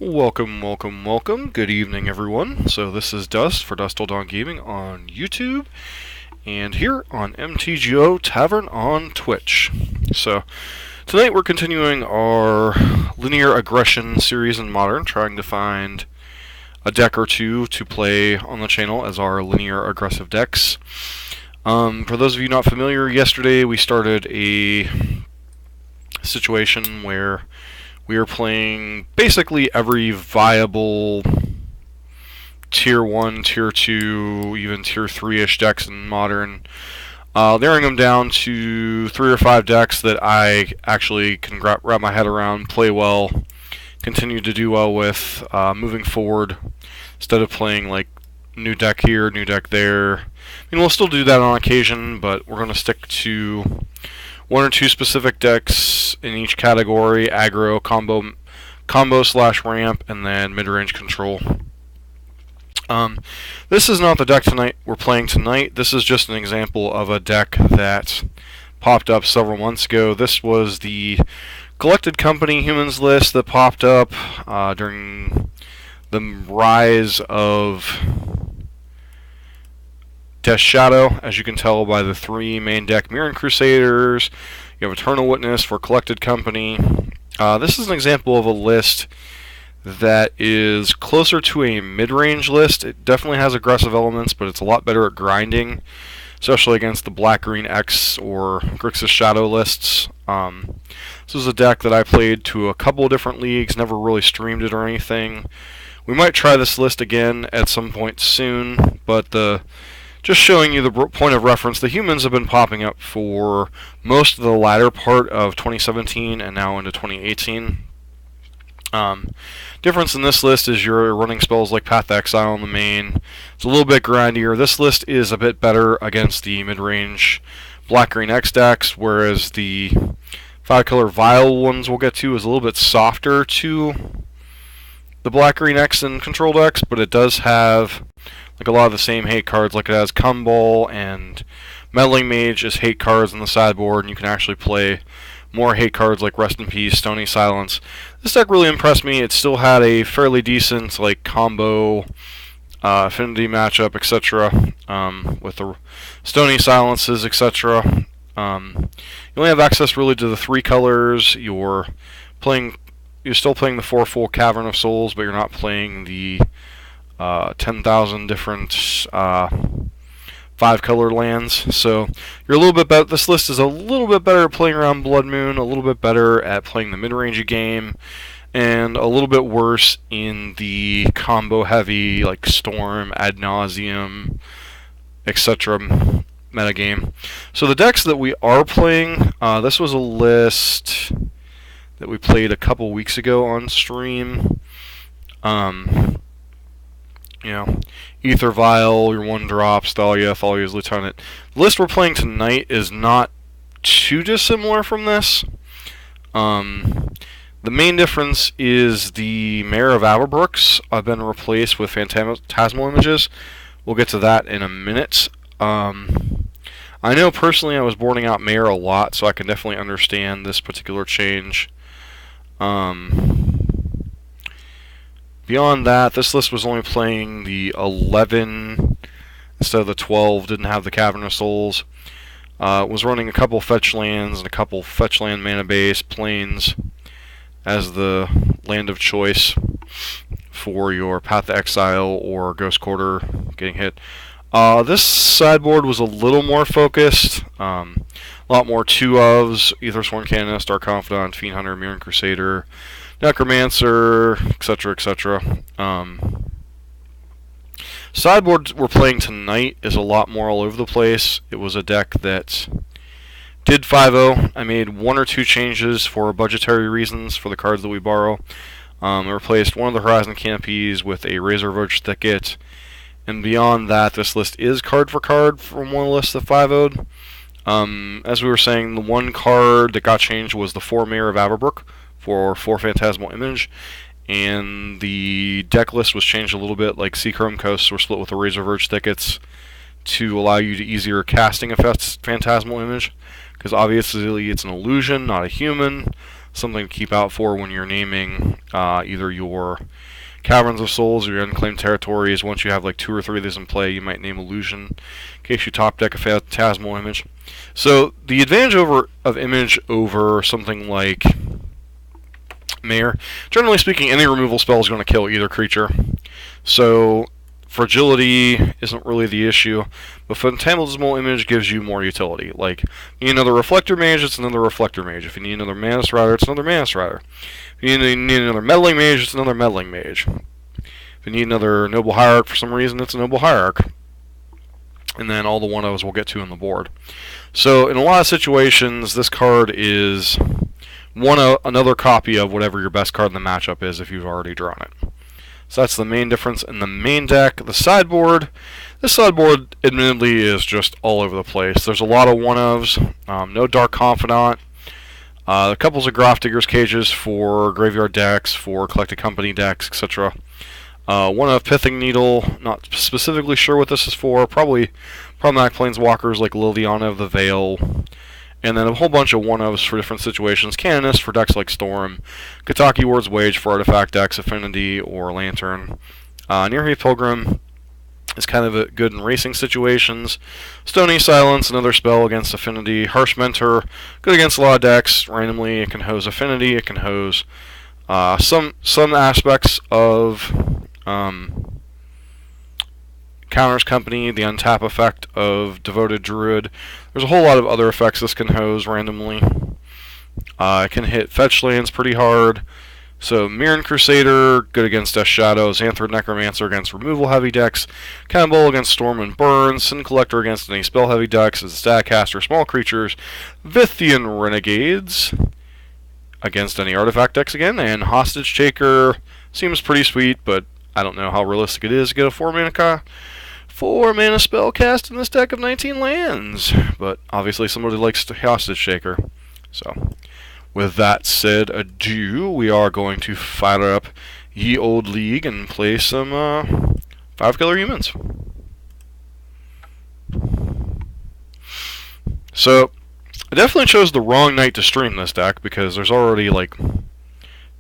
Welcome, welcome, welcome. Good evening, everyone. So this is Dust for Dust Till Dawn Gaming on YouTube, and here on MTGO Tavern on Twitch. So tonight we're continuing our linear aggression series in Modern, trying to find a deck or two to play on the channel as our linear aggressive decks. For those of you not familiar, yesterday we started a situation where we are playing basically every viable Tier 1, Tier 2, even Tier 3-ish decks in Modern. Narrowing them down to 3 or 5 decks that I actually can wrap my head around, play well, continue to do well with, moving forward, instead of playing like new deck here, new deck there. I mean, we'll still do that on occasion, but we're going to stick to 1 or 2 specific decks in each category: aggro, combo/ramp, and then mid-range control. This is not the deck we're playing tonight. This is just an example of a deck that popped up several months ago. This was the Collected Company Humans list that popped up during the rise of Death Shadow, as you can tell by the 3 main deck Mirran Crusaders. You have Eternal Witness for Collected Company. This is an example of a list that is closer to a mid-range list. It definitely has aggressive elements, but it's a lot better at grinding, especially against the Black-Green X or Grixis Shadow lists. This was a deck that I played to a couple of different leagues, never really streamed it or anything. We might try this list again at some point soon, but just showing you the point of reference, the humans have been popping up for most of the latter part of 2017 and now into 2018. Difference in this list is you're running spells like Path to Exile in the main. It's a little bit grindier. This list is a bit better against the mid-range Black-Green X decks, whereas the 5-color Vial ones we'll get to is a little bit softer to the Black-Green X and control decks, but it does have like a lot of the same hate cards. Like it has Cumball and Meddling Mage as hate cards on the sideboard, and you can actually play more hate cards like Rest in Peace, Stony Silence. This deck really impressed me. It still had a fairly decent like combo affinity matchup, etc. With the Stony Silences, etc. You only have access really to the 3 colors. You're still playing the 4 full Cavern of Souls, but you're not playing the 10,000 different 5-color lands. So you're a little bit better. This list is a little bit better at playing around Blood Moon, a little bit better at playing the mid-range game, and a little bit worse in the combo-heavy like Storm, Ad Nauseam, etc. metagame. So the decks that we are playing, this was a list that we played a couple weeks ago on stream. Aether Vial, your 1-drops, Thalia's Lieutenant. The list we're playing tonight is not too dissimilar from this. The main difference is the Mayor of Aberbrooks have been replaced with Phantasmal Images. We'll get to that in a minute. I know personally I was boarding out Mayor a lot, so I can definitely understand this particular change. Beyond that, this list was only playing the 11 instead of the 12, didn't have the Cavern of Souls. Was running a couple fetch lands and a couple fetch land mana base plains as the land of choice for your Path to Exile or Ghost Quarter getting hit. This sideboard was a little more focused. A lot more 2-ofs, Aethersworn Canonist, Dark Confidant, Fiend Hunter, Mirran Crusader, Necromancer, etc., etc. Sideboard we're playing tonight is a lot more all over the place. It was a deck that did 5-0. I made 1 or 2 changes for budgetary reasons for the cards that we borrow. I replaced one of the Horizon Canopies with a Razorverge Thicket, and beyond that, this list is card for card from one list that 5-0'd. As we were saying, the one card that got changed was the 4 Mayor of Aberbrook for 4 Phantasmal Image, and the deck list was changed a little bit, like Seachrome Coasts were split with the Razorverge Thickets to allow you to easier casting a Phantasmal Image, because obviously it's an illusion, not a human, something to keep out for when you're naming either your Caverns of Souls or your Unclaimed Territories. Once you have like 2 or 3 of these in play, you might name Illusion in case you top deck a Phantasmal Image. So the advantage of Image over something like Mayor, generally speaking, any removal spell is going to kill either creature. So fragility isn't really the issue, but Phantasmal Image gives you more utility. Like, you need another Reflector Mage, it's another Reflector Mage. If you need another Mana Strider, it's another Mana Strider. If you need another Meddling Mage, it's another Meddling Mage. If you need another Noble Hierarch for some reason, it's a Noble Hierarch. And then all the one-ofs we'll get to on the board. So in a lot of situations, this card is another copy of whatever your best card in the matchup is if you've already drawn it. So that's the main difference in the main deck. The sideboard, this sideboard admittedly is just all over the place. There's a lot of one-ofs, no Dark Confidant, a couple of Grafdigger's Cages for graveyard decks, for Collected Company decks, etc. One of Pithing Needle, not specifically sure what this is for, probably Problematic Planeswalkers like Liliana of the Veil, and then a whole bunch of one-ofs for different situations. Canonist for decks like Storm, Kataki Ward's Wage for artifact decks, Affinity, or Lantern. Nearheath Pilgrim is kind of good in racing situations. Stony Silence, another spell against Affinity. Harsh Mentor, good against a lot of decks. Randomly, it can hose Affinity, it can hose some aspects of Counters Company, the untap effect of Devoted Druid. There's a whole lot of other effects this can hose randomly. It can hit fetch lands pretty hard. So Mirran Crusader, good against Death Shadows. Xanthid Necromancer against removal-heavy decks. Cannonball against Storm and Burn. Sin Collector against any spell-heavy decks. As a Statcaster, small creatures. Vithian Renegades against any artifact decks again. And Hostage Taker seems pretty sweet, but I don't know how realistic it is to get a 4-mana spell cast in this deck of 19 lands. But obviously somebody likes to Hostage Taker. So, with that said, adieu. We are going to fire up Ye Old League and play some 5-color humans. So, I definitely chose the wrong night to stream this deck because there's already like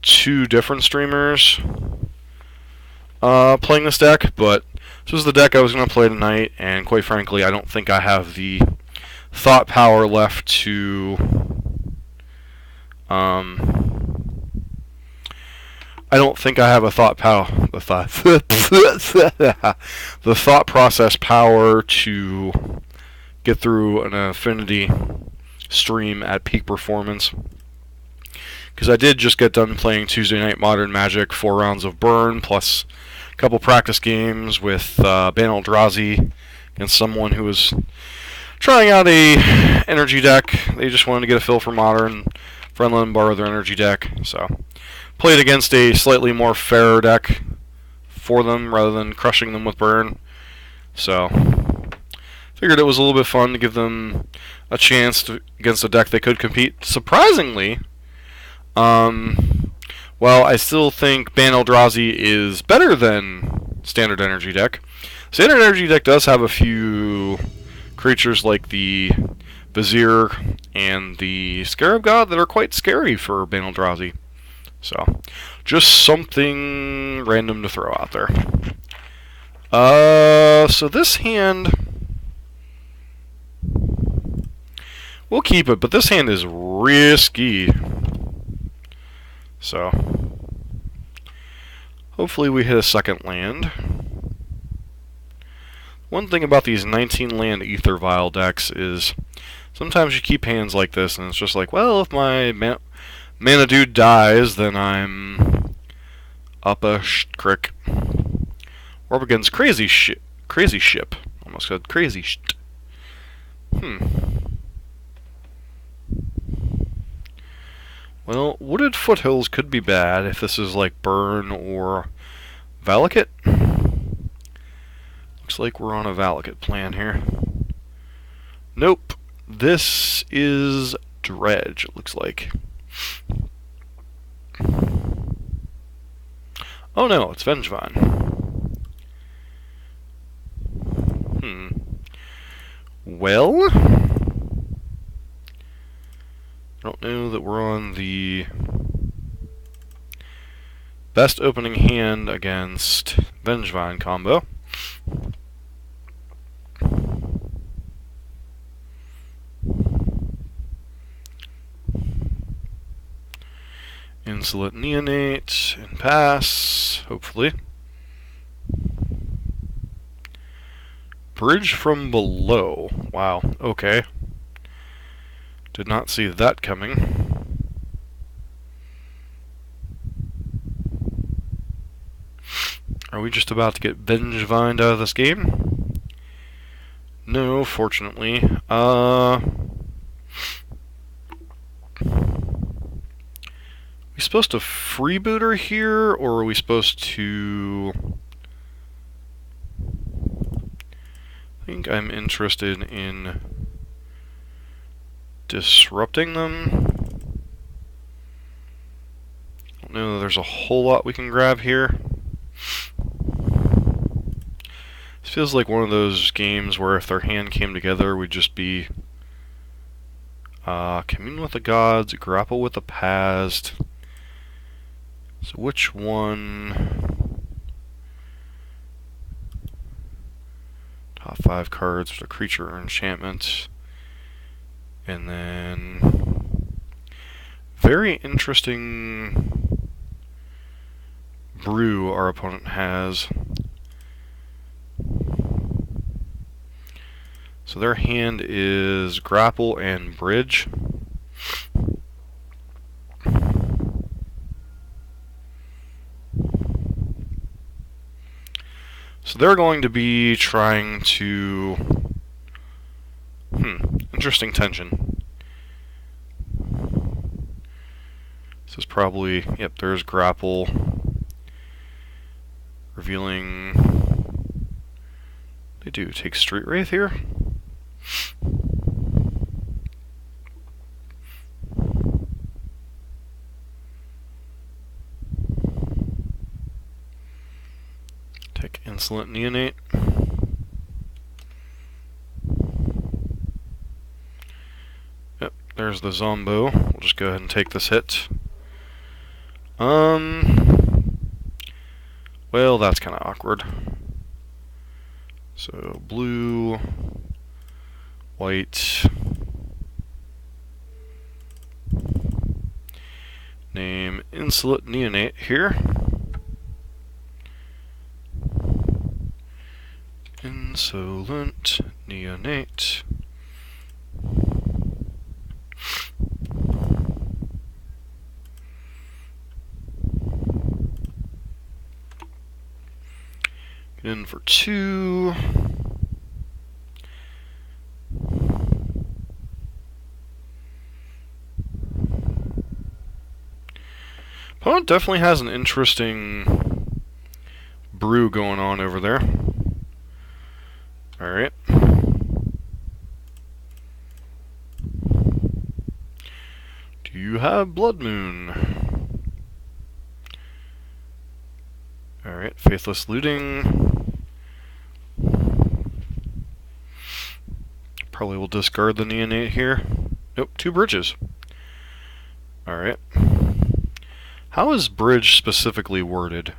2 different streamers playing this deck, but this was the deck I was going to play tonight, and quite frankly, I don't think I have the thought power left to I don't think I have a the thought process power to get through an Affinity stream at peak performance. Because I did just get done playing Tuesday Night Modern Magic, 4 rounds of Burn, plus a couple practice games with Ban Eldrazi against someone who was trying out a energy deck. They just wanted to get a feel for Modern. Friend let them borrow their energy deck, so played against a slightly more fairer deck for them rather than crushing them with Burn. So figured it was a little bit fun to give them a chance against a deck they could compete. Surprisingly, well, I still think Ban Eldrazi is better than Standard Energy deck. Standard Energy deck does have a few creatures like the Vizier and the Scarab God that are quite scary for Ban Eldrazi. So, just something random to throw out there. So this hand, we'll keep it, but this hand is risky. So, hopefully we hit a second land. One thing about these 19 land Aether Vial decks is sometimes you keep hands like this and it's just like, well, if my mana dude dies, then I'm up a crick. We're up against Crazy Ship. Almost said Crazy Shit. Well, Wooded Foothills could be bad if this is like Burn or Valakut. Looks like we're on a Valakut plan here. Nope. This is Dredge, it looks like. Oh no, it's Vengvine. Well, I don't know that we're on the best opening hand against Vengvine Combo. Insolent Neonate and pass, hopefully. Bridge from below. Wow, okay. Did not see that coming. Are we just about to get Vengvine out of this game? No, fortunately. We supposed to freeboot her here, or are we supposed to... I think I'm interested in disrupting them. I don't know that there's a whole lot we can grab here. This feels like one of those games where if their hand came together, we'd just be commune with the gods, grapple with the past. So which one? Top 5 cards with a creature or enchantment. And then very interesting brew our opponent has. So their hand is grapple and bridge. So they're going to be trying to... interesting tension. This is probably... Yep, there's grapple. Revealing... They do take Street Wraith here. Take Insolent Neonate. Yep, there's the Zombo. We'll just go ahead and take this hit. Well, that's kind of awkward. So, blue, white, name Insolent Neonate here. Insolent Neonate. Get in for 2. Opponent definitely has an interesting brew going on over there. Alright. Do you have Blood Moon? Alright, Faithless Looting. Probably will discard the Neonate here. Nope, 2 bridges. Alright. How is bridge specifically worded?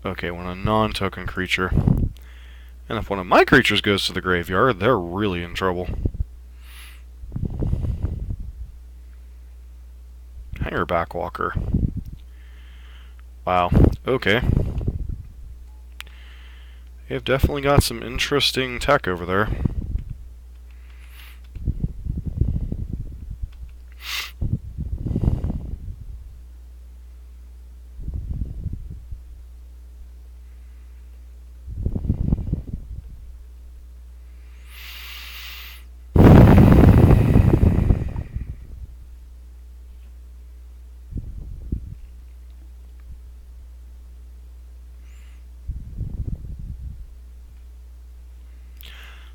Okay, when a non-token creature. And if one of my creatures goes to the graveyard, they're really in trouble. Hanger Backwalker. Wow, okay. They've definitely got some interesting tech over there.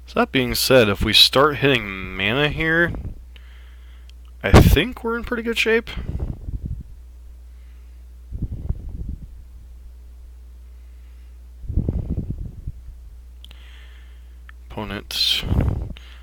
So that being said, if we start hitting mana here, I think we're in pretty good shape. Opponent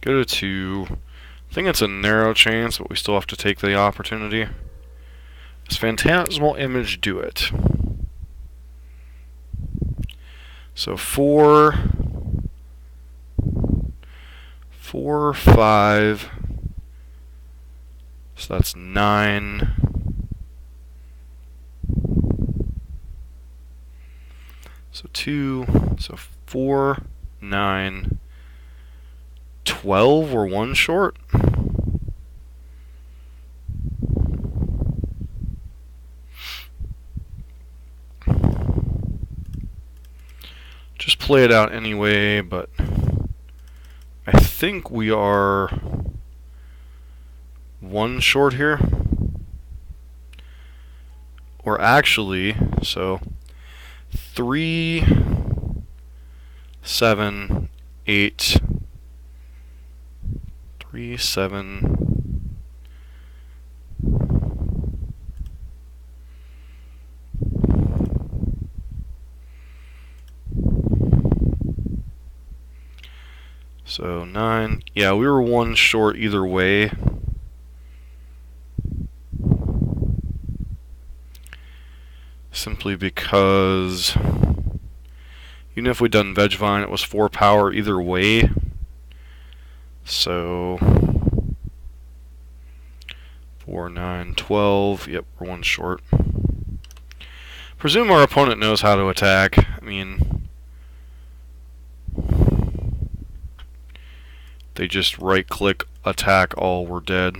Go to 2. I think it's a narrow chance, but we still have to take the opportunity. Does Phantasmal Image do it? So 4, 4, 5. So that's 9. So 2, so 4, 9, 12. We're 1 short. Just play it out anyway, but I think we are 1 short here. Or actually, so 3, 7, 8, 3, 7. So 9. Yeah, we were 1 short either way. Simply because even if we'd done Vengvine, it was 4 power either way. So 4, 9, 12. Yep, we're 1 short. Presume our opponent knows how to attack. I mean, they just right-click, attack all, we're dead.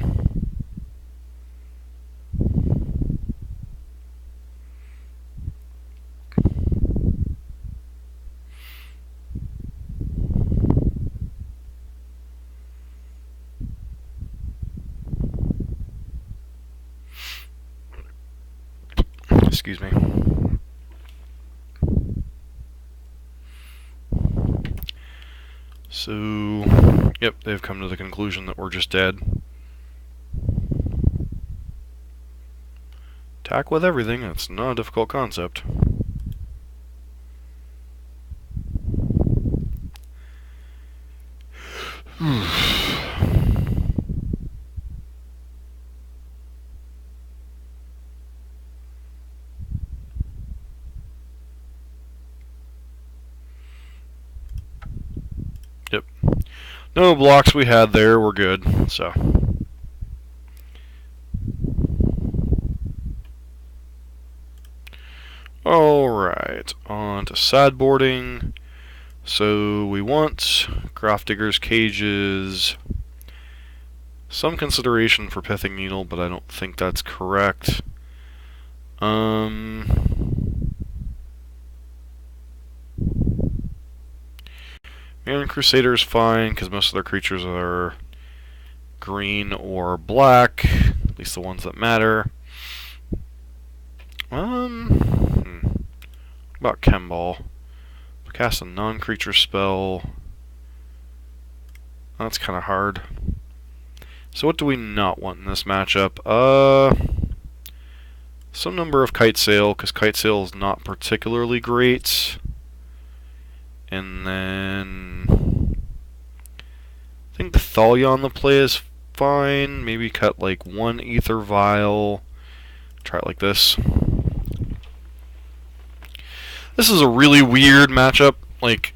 Excuse me. So, yep, they've come to the conclusion that we're just dead. Attack with everything, it's not a difficult concept. Yep. No blocks we had there, we're good, so. Alright, on to sideboarding. So we want Grafdigger's Cages, some consideration for Pithing Needle, but I don't think that's correct. And Crusader's fine, because most of their creatures are green or black, at least the ones that matter. What about Chemball? Cast a non-creature spell. That's kind of hard. So what do we not want in this matchup? Some number of Kite Sail, because Kite Sail is not particularly great. And then I think Thalia on the play is fine. Maybe cut like 1 Aether Vial. Try it like this. This is a really weird matchup. Like,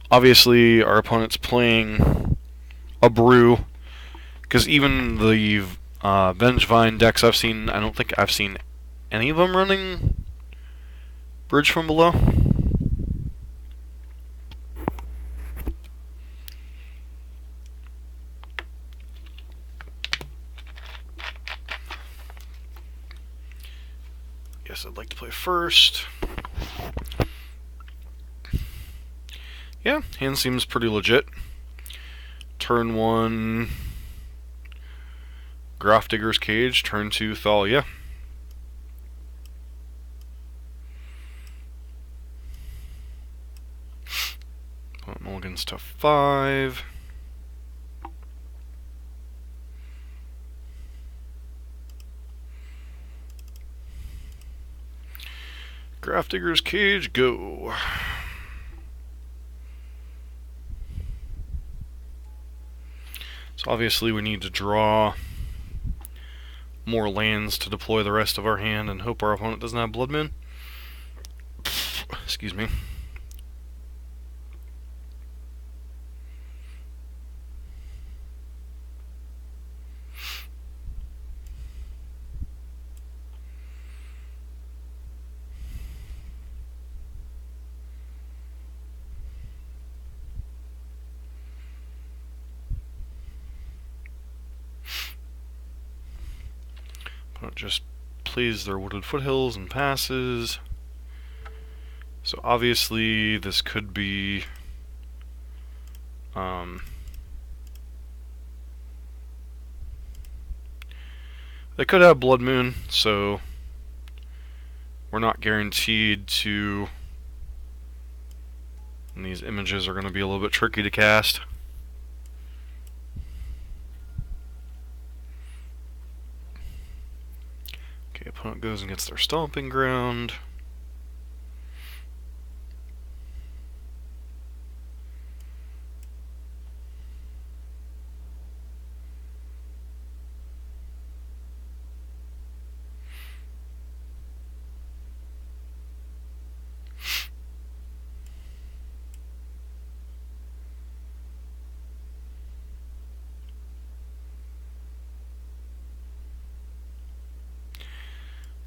obviously our opponent's playing a brew, because even the Vengvine decks I've seen, I don't think I've seen any of them running Bridge from Below. Guess I'd like to play first. Yeah, hand seems pretty legit. Turn 1, Grafdigger's Cage. Turn 2, Thalia. Mulligans to 5. Grafdigger's Cage, go. So obviously we need to draw more lands to deploy the rest of our hand and hope our opponent doesn't have Blood Moon. Excuse me. Opponent just plays their Wooded Foothills and passes. So obviously this could be they could have Blood Moon, so we're not guaranteed to, and these images are going to be a little bit tricky to cast. Okay, opponent goes and gets their Stomping Ground.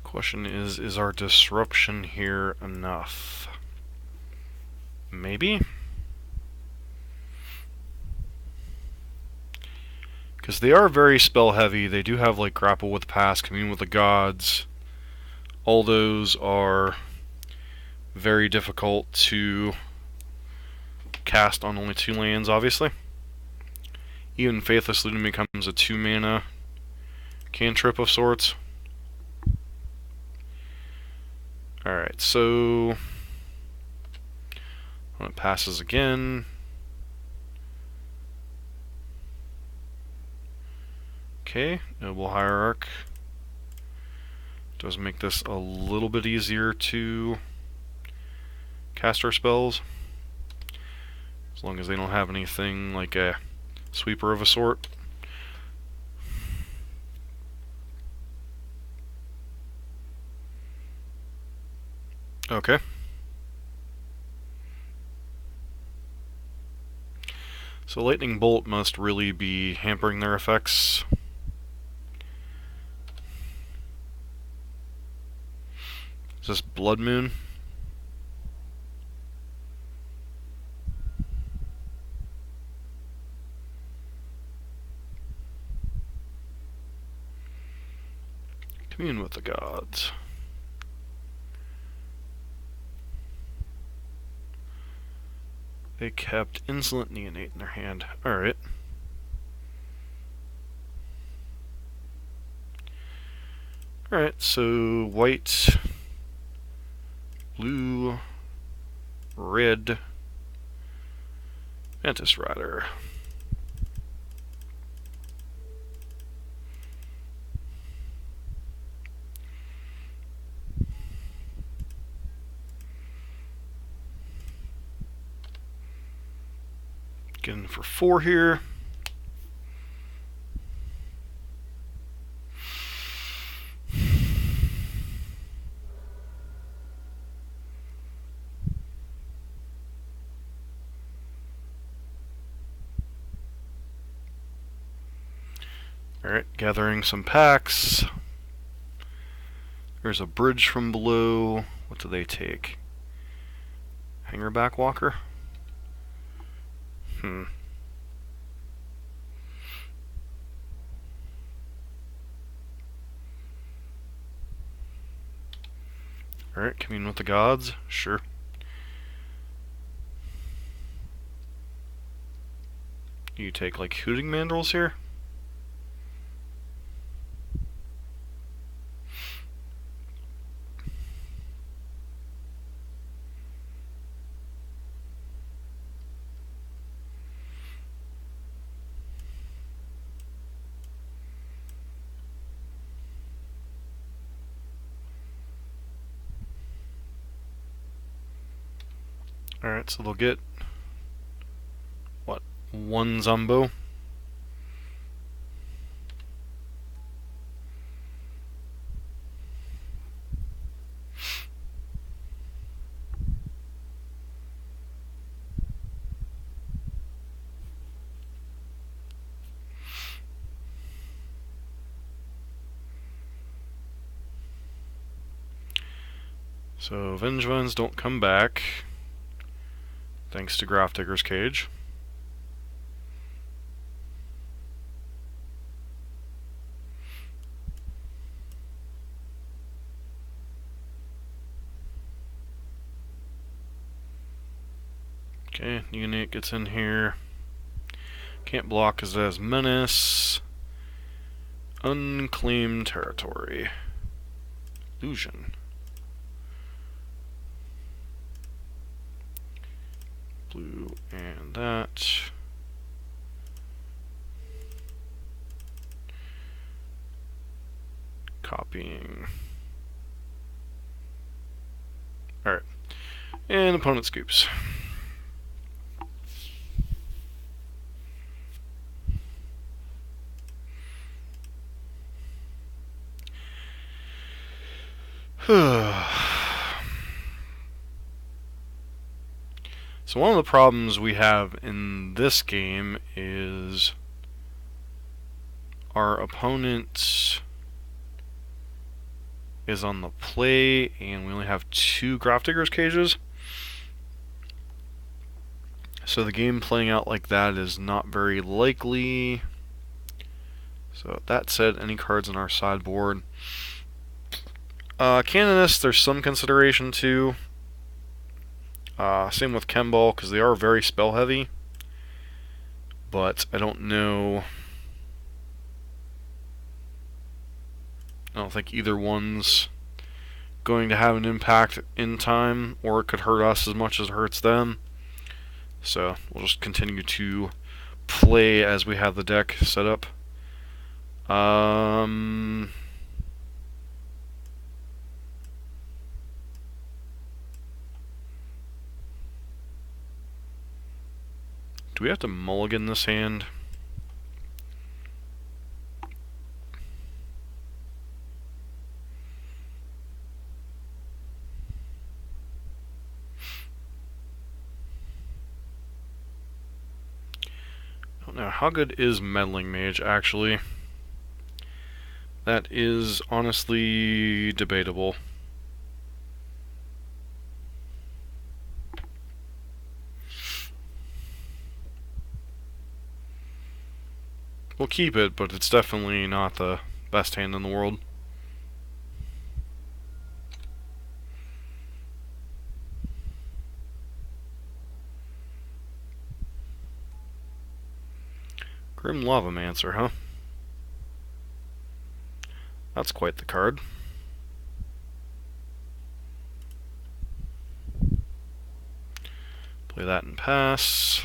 Question is our disruption here enough? Maybe? Because they are very spell heavy. They do have like Grapple with Past, Commune with the Gods. All those are very difficult to cast on only 2 lands, obviously. Even Faithless Looting becomes a 2 mana cantrip of sorts. Alright, so when it passes again. Okay, Noble Hierarch does make this a little bit easier to cast our spells, as long as they don't have anything like a sweeper of a sort. Okay. So Lightning Bolt must really be hampering their effects. Is this Blood Moon? Commune with the Gods. They kept Insolent Neonate in their hand. Alright. Alright, so white, blue, red, Mantis Rider. Getting for 4 here. Alright, gathering some packs. There's a bridge from below. What do they take? Hangerback Walker? Alright, Commune with the Gods, sure. You take like Hooting Mandrels here? Alright, so they'll get, what, 1 Zombo? So Vengvines don't come back, thanks to Grafdigger's Cage. Okay, unit gets in here. Can't block because it has Menace. Unclaimed territory. Illusion. Blue and that. Copying. Alright. And opponent scoops. So one of the problems we have in this game is our opponent is on the play and we only have 2 Grafdigger's Cages. So the game playing out like that is not very likely. So that said, any cards on our sideboard. Canonist, there's some consideration to. Same with Chemball, because they are very spell heavy. But I don't know. I don't think either one's going to have an impact in time, or it could hurt us as much as it hurts them. So we'll just continue to play as we have the deck set up. Do we have to mulligan this hand? I don't know. How good is Meddling Mage, actually? That is honestly debatable. We'll keep it, but it's definitely not the best hand in the world. Grim Lavamancer, huh? That's quite the card. Play that and pass.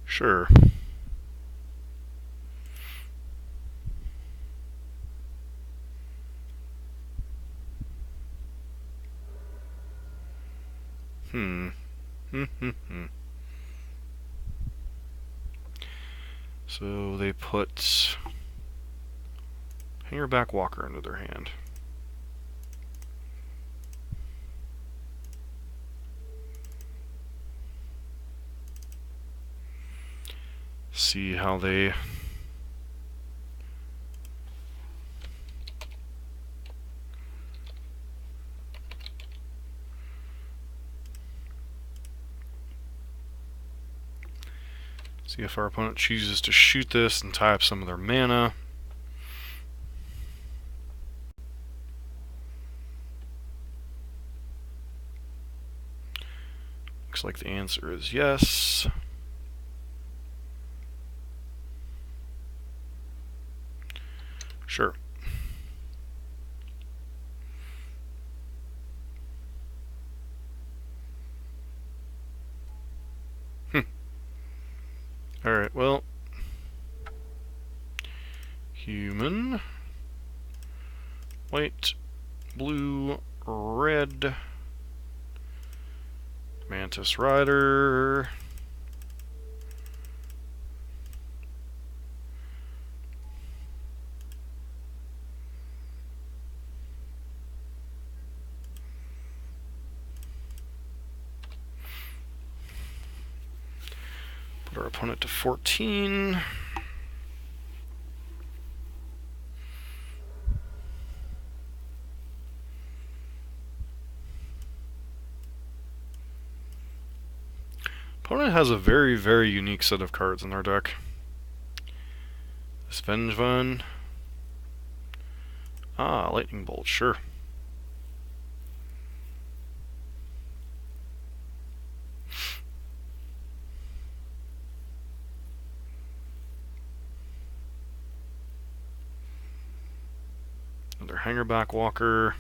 Sure. So they put Hangerback Walker into their hand. See how they see if our opponent chooses to shoot this and tie up some of their mana. Looks like the answer is yes. Sure. Alright, well. Human. White. Blue. Red. Mantis Rider. our opponent to 14. Opponent has a very, very unique set of cards in their deck. This Vengvine. Ah, Lightning Bolt, sure. Another Hangerback Walker.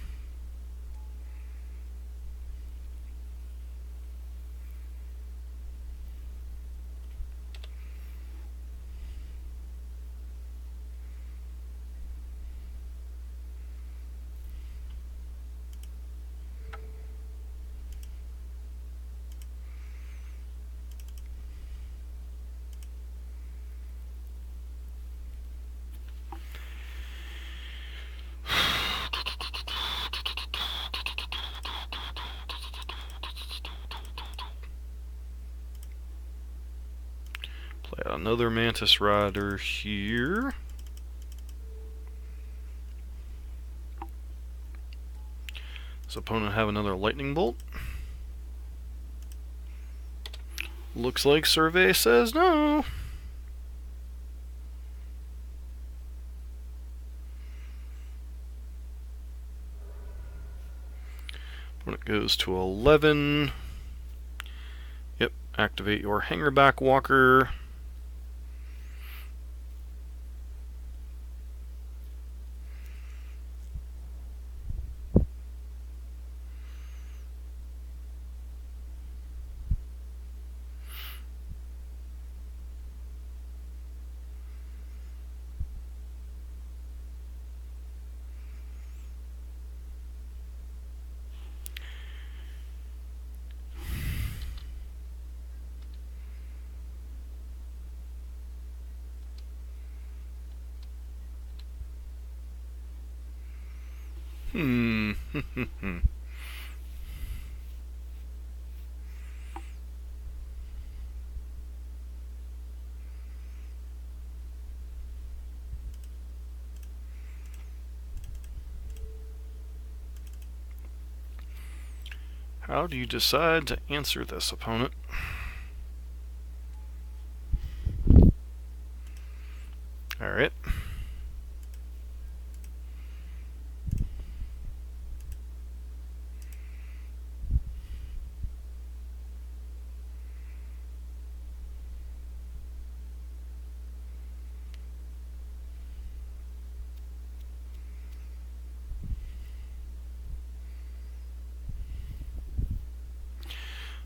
Play another Mantis Rider here. Does opponent have another Lightning Bolt? Looks like survey says no. Opponent goes to 11. Yep, activate your Hangerback Walker. How do you decide to answer this, opponent? Alright.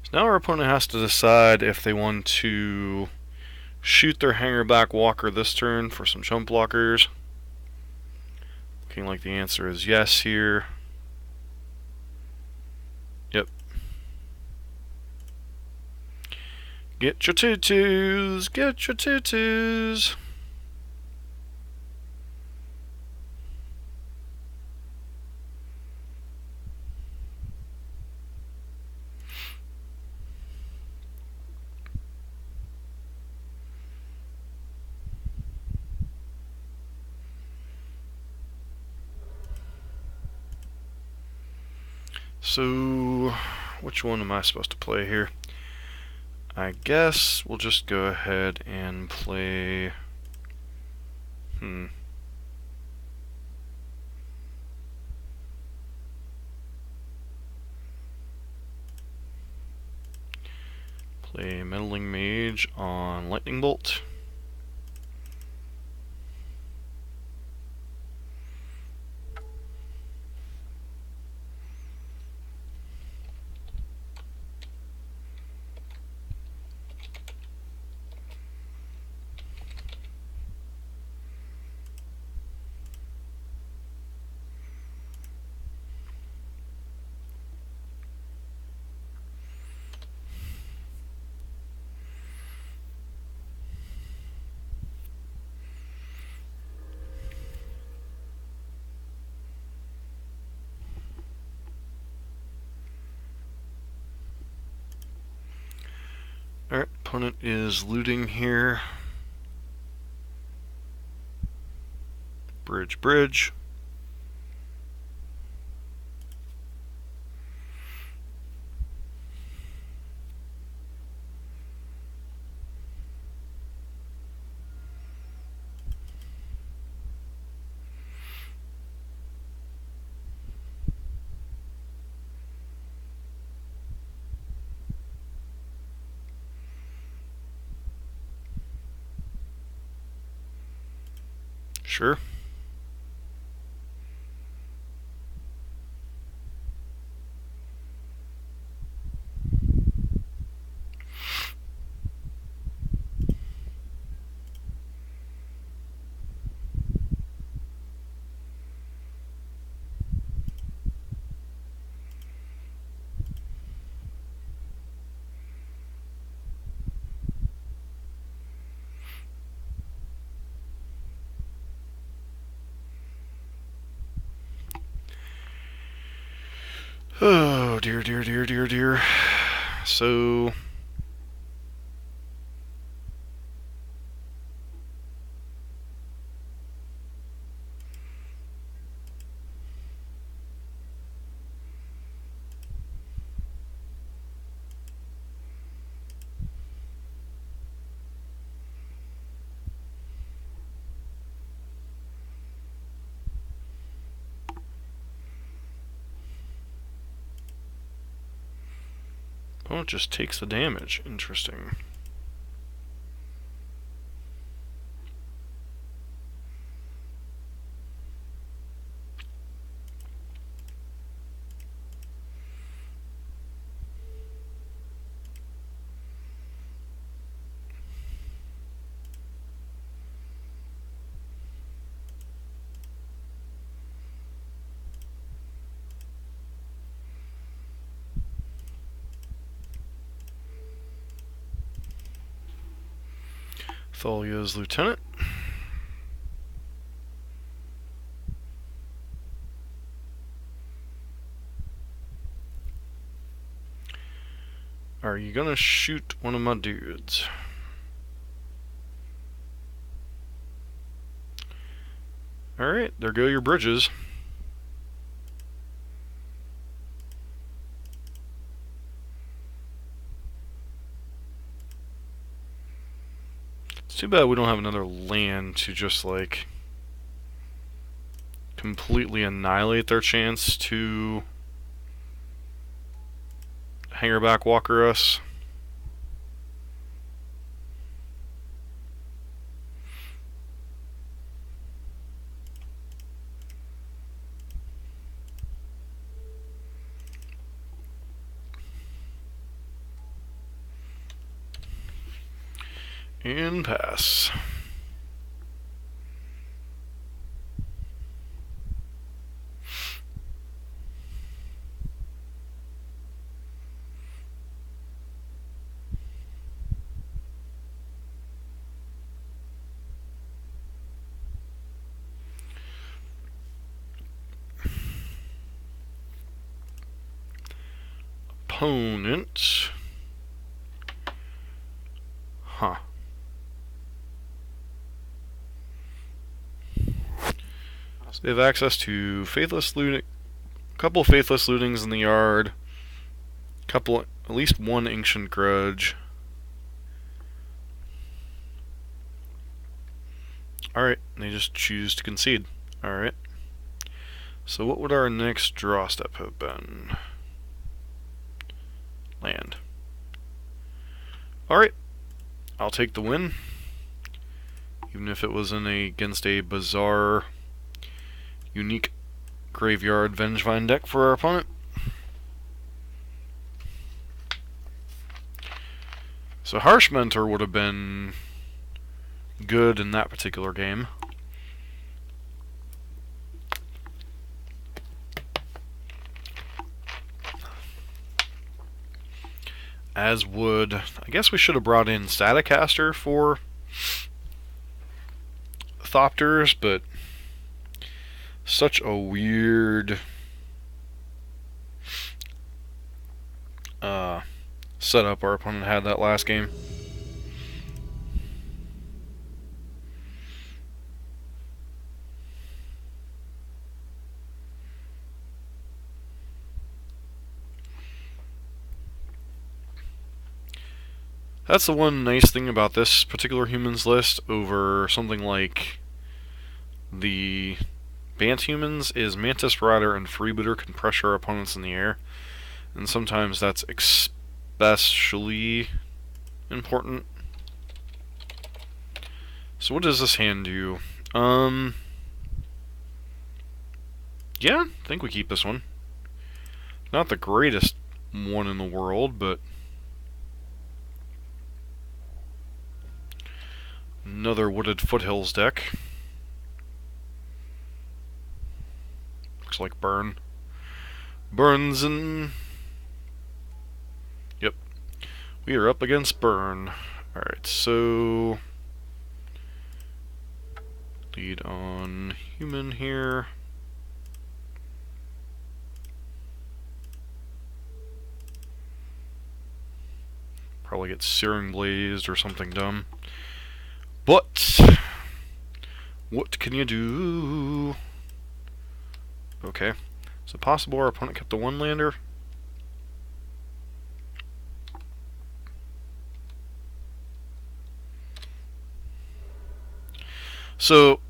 So now our opponent has to decide if they want to shoot their Hangerback Walker this turn for some chump blockers. Looking like the answer is yes here. Yep. Get your tutus! Get your tutus! So, which one am I supposed to play here? I guess we'll just go ahead and play... Play Meddling Mage on Lightning Bolt. Alright, opponent is looting here. Bridge, bridge. Sure. Oh, dear, dear, dear, dear, dear. So... Oh, it just takes the damage. Interesting. Thalia's lieutenant. Are you gonna shoot one of my dudes? Alright, there go your bridges. It's too bad we don't have another land to just, like, completely annihilate their chance to Hangerback Walker us. And pass. Opponent. Huh. So they have access to Faithless Looting, a couple of Faithless Lootings in the yard, at least one Ancient Grudge. Alright, they just choose to concede. Alright. So what would our next draw step have been? Land. Alright. I'll take the win. Even if it was against a bizarre, unique graveyard Vengvine deck for our opponent. So Harsh Mentor would have been good in that particular game. As would... I guess we should have brought in Staticaster for Thopters, but such a weird setup our opponent had that last game. That's the one nice thing about this particular humans list over something like the Bant humans is Mantis Rider and Freebooter can pressure opponents in the air, and sometimes that's especially important. So what does this hand do? Yeah, I think we keep this one. Not the greatest one in the world, but another Wooded Foothills deck. Looks like Burn. Burns and... Yep. We are up against Burn. Alright, so... lead on human here. Probably get Searing Blazed or something dumb. But... what can you do? Okay. Is it possible our opponent kept the one-lander? So,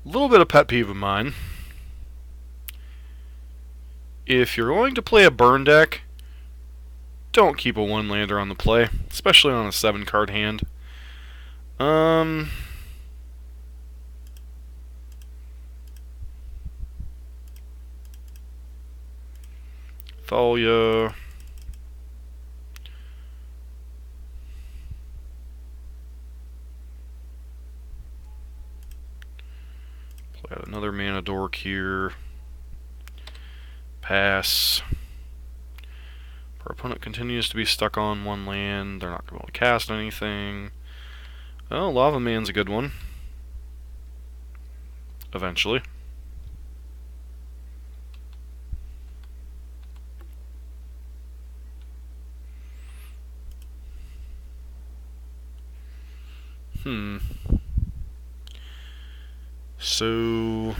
a little bit of pet peeve of mine. If you're going to play a burn deck, don't keep a one-lander on the play, especially on a 7-card hand. Thalia. Play out another mana dork here. Pass. Our opponent continues to be stuck on one land. They're not going to be able to cast anything. Oh, Lava Man's a good one. Eventually. So...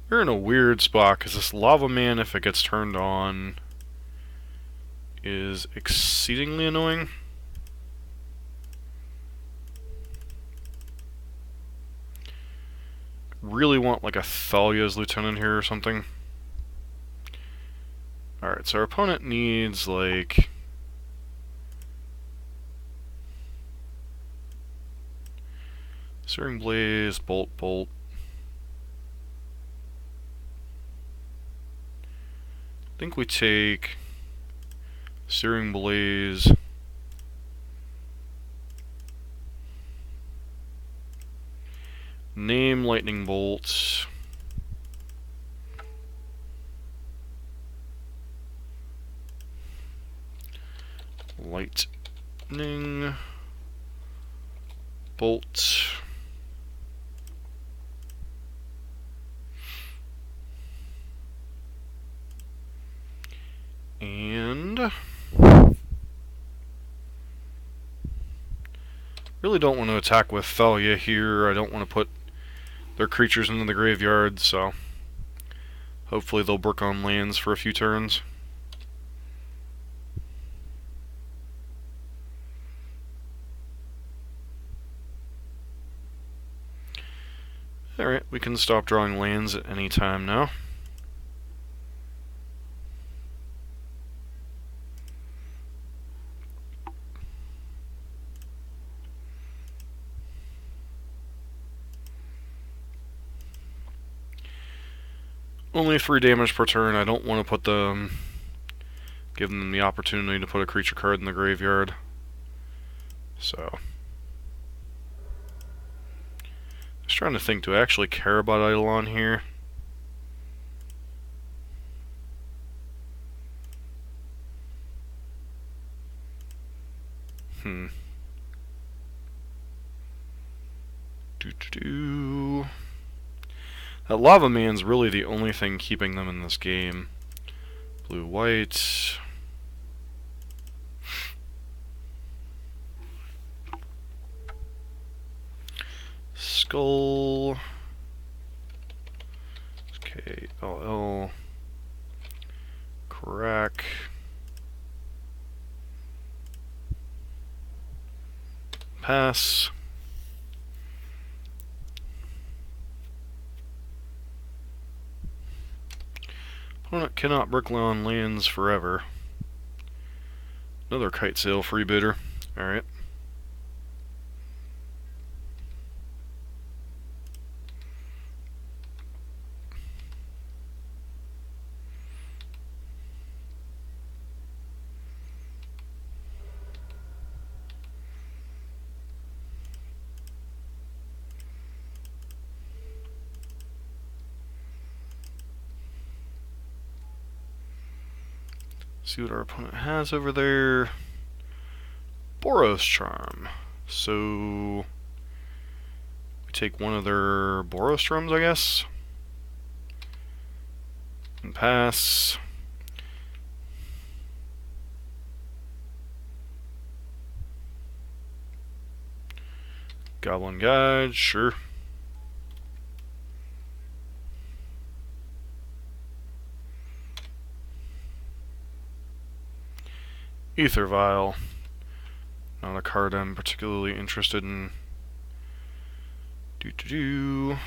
we're in a weird spot, because this Lava Man, if it gets turned on, is exceedingly annoying. Really want like a Thalia's Lieutenant here or something. Alright, so our opponent needs like... Searing Blaze, Bolt, Bolt. I think we take Searing Blaze. Name Lightning Bolt. Lightning Bolt. And really don't want to attack with Thalia here. I don't want to put their creatures into the graveyard, so hopefully they'll work on lands for a few turns. Alright, we can stop drawing lands at any time now. Only 3 damage per turn. I don't want to put them... give them the opportunity to put a creature card in the graveyard. So... just trying to think, do I actually care about Eidolon here? That Lava Man's really the only thing keeping them in this game. Blue-white. Skull. Okay, LL. Crack. Pass. Opponent cannot bricklow on lands forever. Another Kite Sail free bidder. Alright. See what our opponent has over there. Boros Charm. So we take one of their Boros Charms, I guess. And pass. Goblin Guide, sure. Aether Vial. Not a card I'm particularly interested in. Do.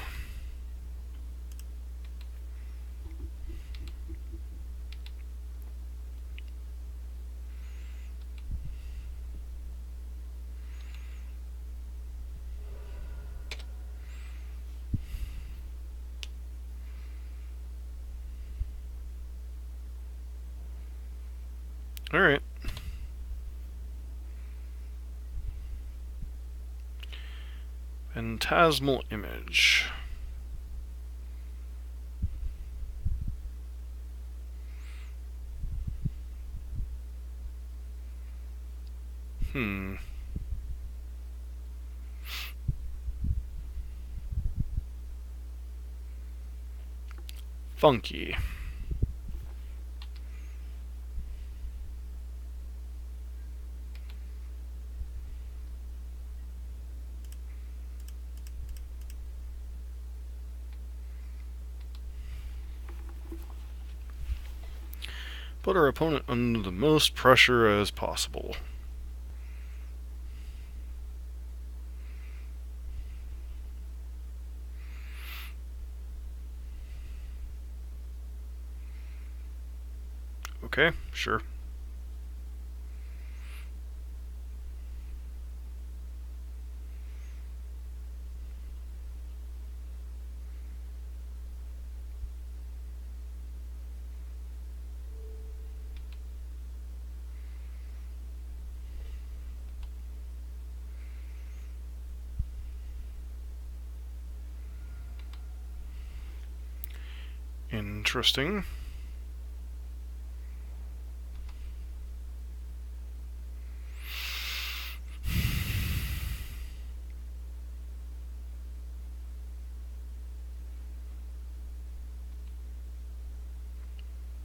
Alright. Phantasmal Image. Funky. Put our opponent under the most pressure as possible. Okay, sure. Interesting.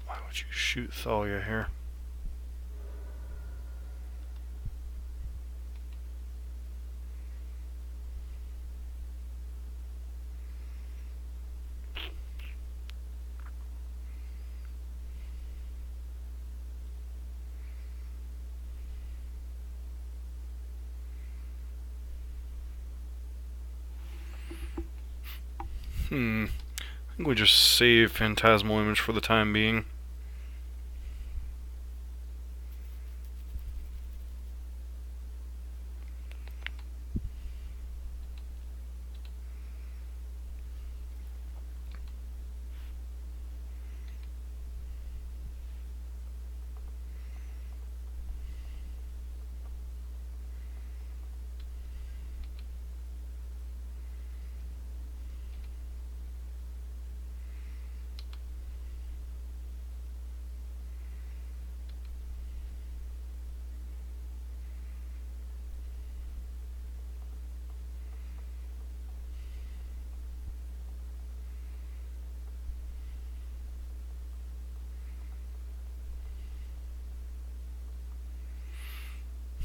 Why would you shoot Thalia here? I think we just save Phantasmal Image for the time being.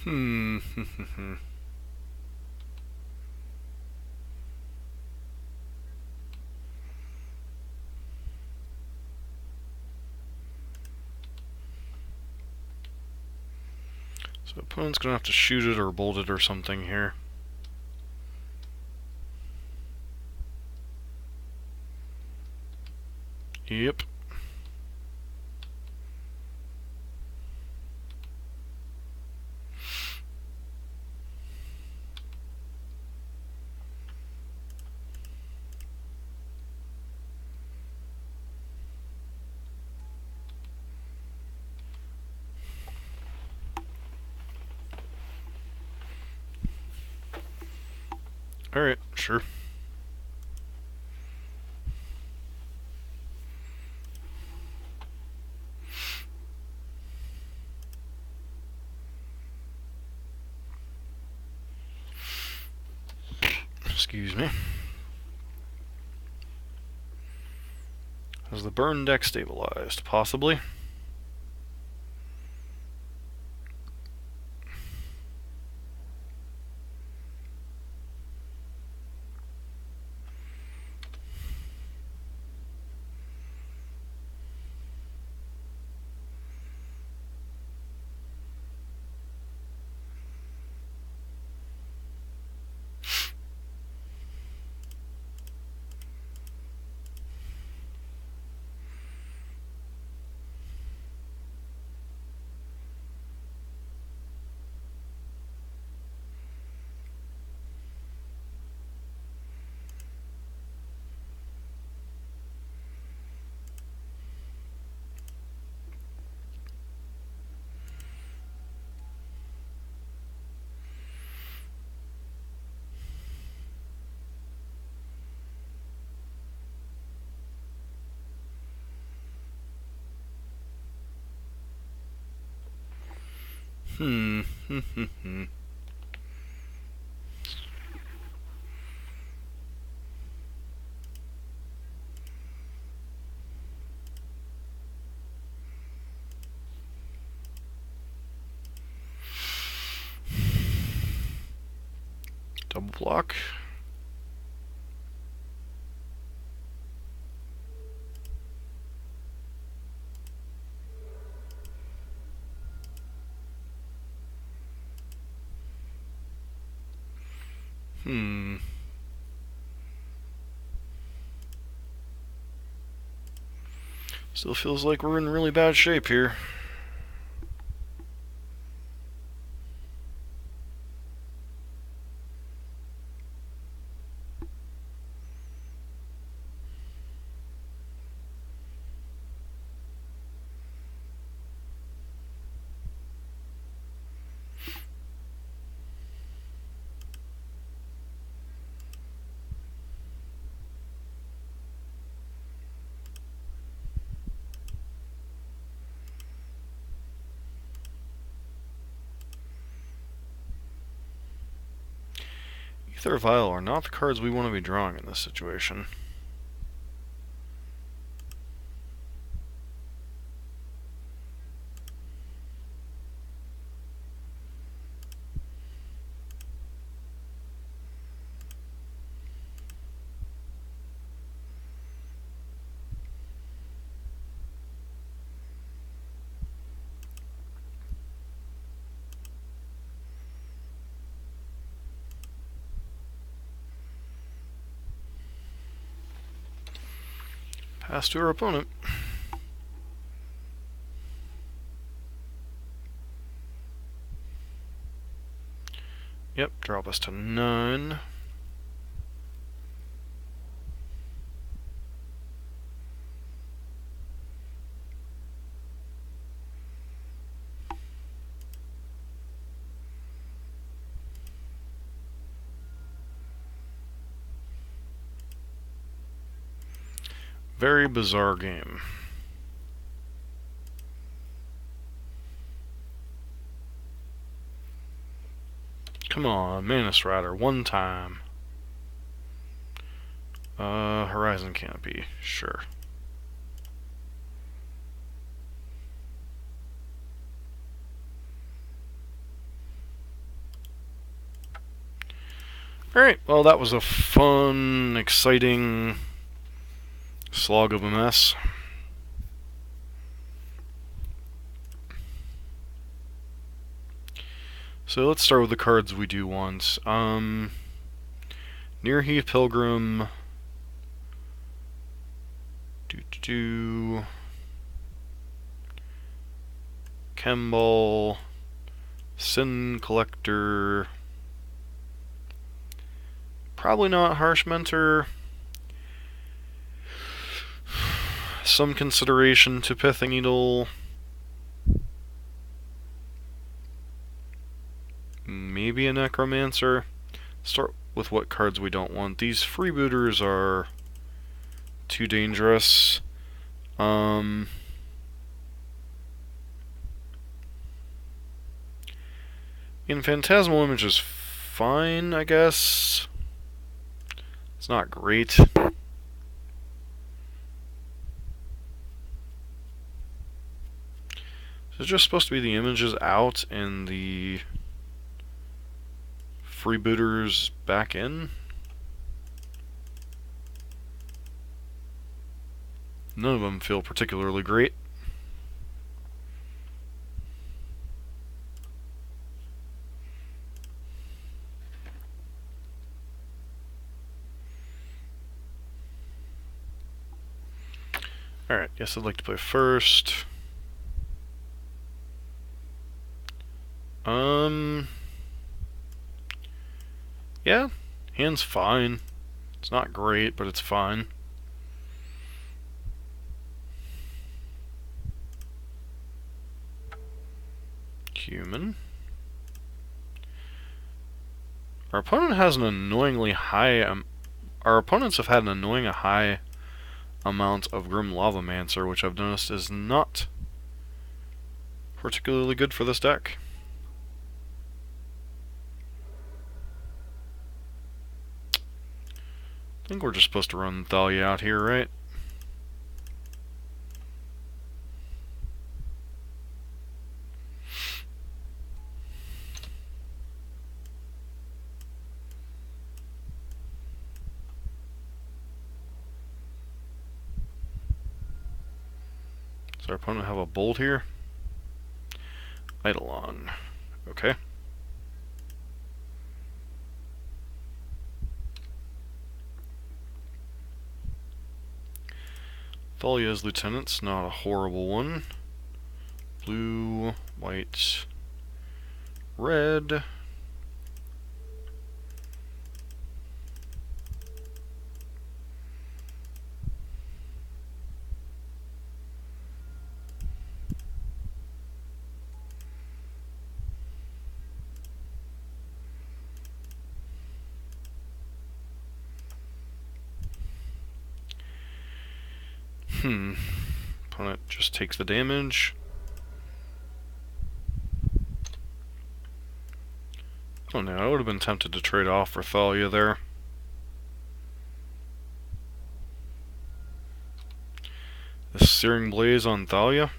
Hmm. So opponent's gonna have to shoot it or bolt it or something here. Yep. Alright, sure. Excuse me. Has the burn deck stabilized? Possibly. Double block. Still feels like we're in really bad shape here. Aether Vial are not the cards we want to be drawing in this situation. Pass to our opponent. Yep, drop us to 9. Very bizarre game. Come on, Manus Rider, one time. Horizon Canopy, sure. Alright, well that was a fun, exciting slog of a mess. So let's start with the cards we do want. Nearheath Pilgrim. Chemball. Sin Collector. Probably not Harsh Mentor. Some consideration to Pithing Needle. Maybe a Necromancer. Start with what cards we don't want. These freebooters are too dangerous. Phantasmal Image is fine, I guess. It's not great. It's just supposed to be the images out and the freebooters back in. None of them feel particularly great. Alright, guess I'd like to play first. Yeah, hand's fine. It's not great, but it's fine. Human. Our opponent has an annoyingly high... our opponents have had an annoying high amount of Grim Lavamancer, which I've noticed is not particularly good for this deck. I think we're just supposed to run Thalia out here, right? Does our opponent have a Bolt here? Eidolon. Okay. Thalia's Lieutenant's not a horrible one. Blue, white, red. Opponent just takes the damage. I don't know, I would have been tempted to trade off for Thalia there. The Searing Blaze on Thalia.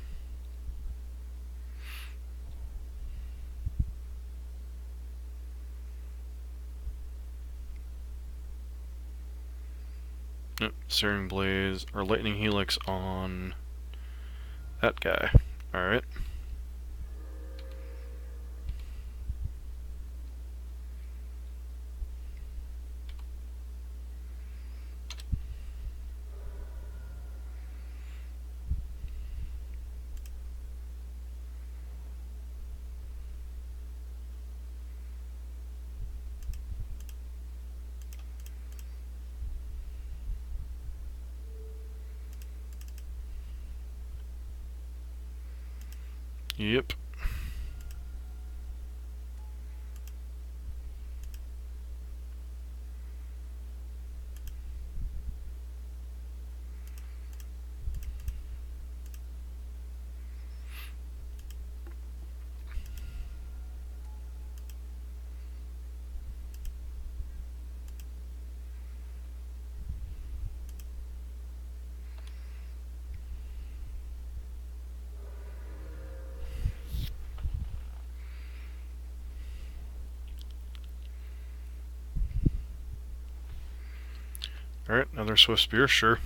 Yep, Searing Blaze, or Lightning Helix on that guy. Alright. Yep. Alright, another Swift Spear, sure.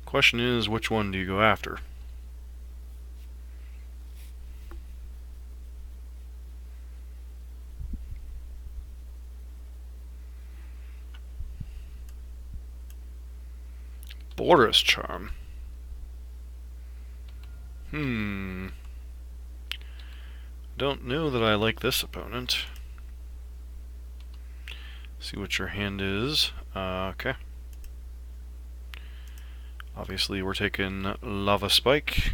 Question is, which one do you go after? Boros Charm. Don't know that I like this opponent. See what your hand is. Okay. Obviously, we're taking Lava Spike.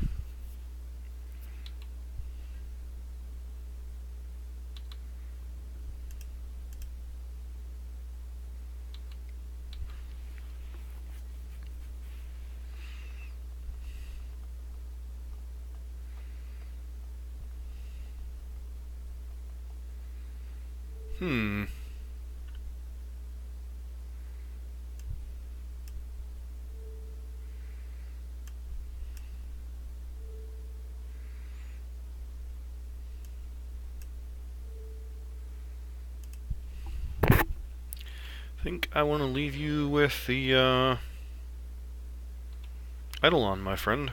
I think I want to leave you with the Eidolon, my friend.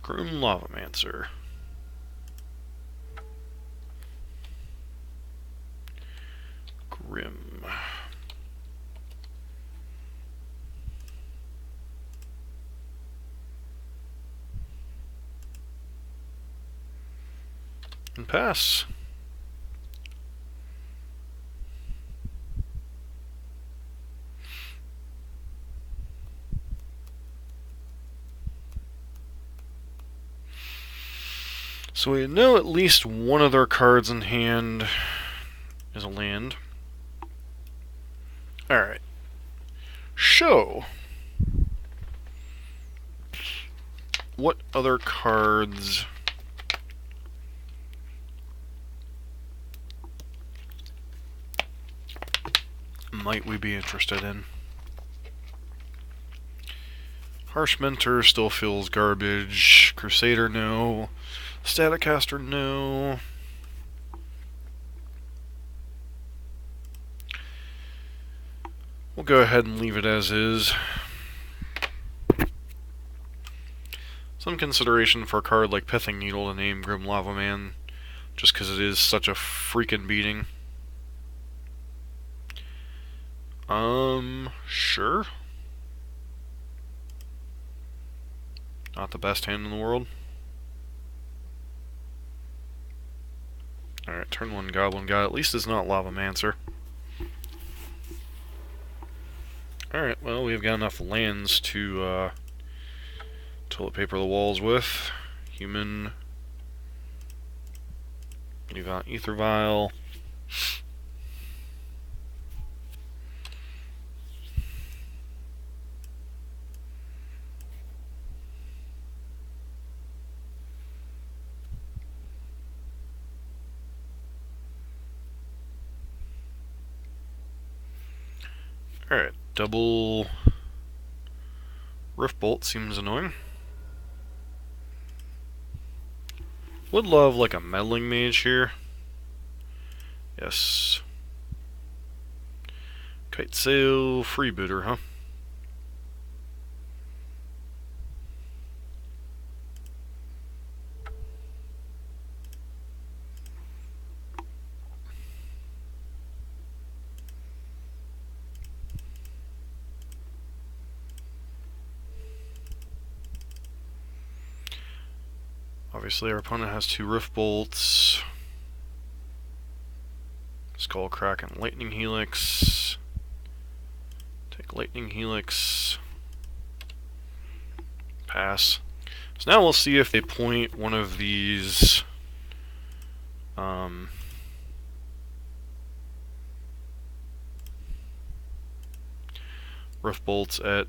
Gruul Lavamancer. Grim. And pass. So we know at least one of their cards in hand is a land. Alright. So, what other cards might we be interested in? Harsh Mentor still feels garbage. Crusader, no. Staticaster, no. We'll go ahead and leave it as is. Some consideration for a card like Pithing Needle to name Grim Lavaman, just because it is such a freaking beating. Sure. Not the best hand in the world. Alright, turn one Goblin God. At least it's not Lavamancer. Alright, well, we've got enough lands to toilet paper the walls with. Human. We've got Aether Vial. Alright, double Rift Bolt seems annoying. Would love like a Meddling Mage here. Yes. Kite Sail, Freebooter, huh? Obviously our opponent has 2 Rift Bolts, Skull Crack and Lightning Helix. Take Lightning Helix. Pass. So now we'll see if they point one of these Rift Bolts at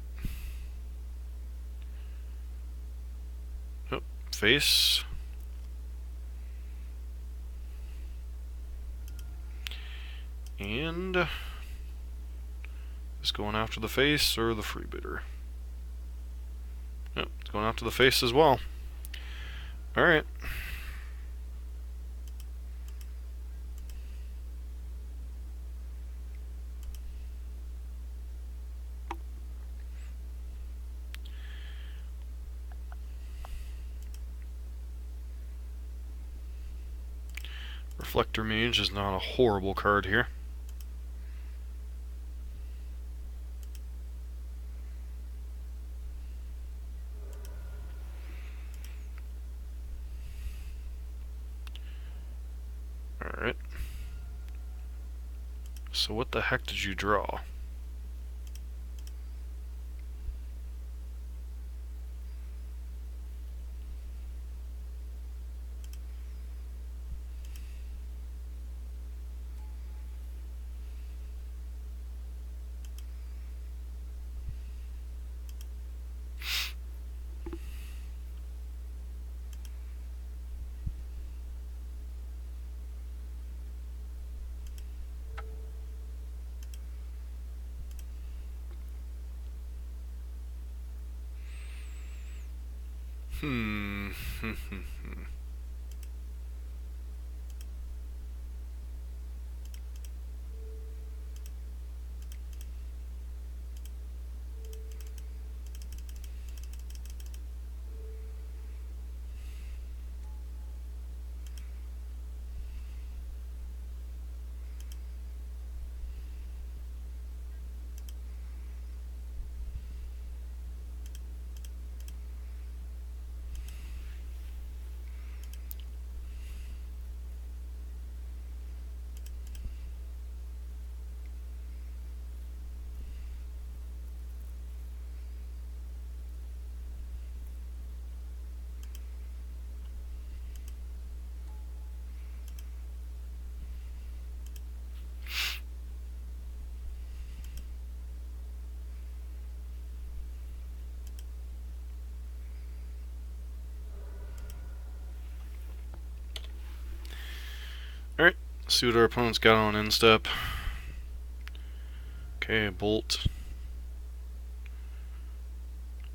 face. And is going after the face or the freebidder? Yep, it's going after the face as well. Alright. Reflector Mage is not a horrible card here. Alright. So what the heck did you draw? Alright, see what our opponent's got on instep. Okay, Bolt.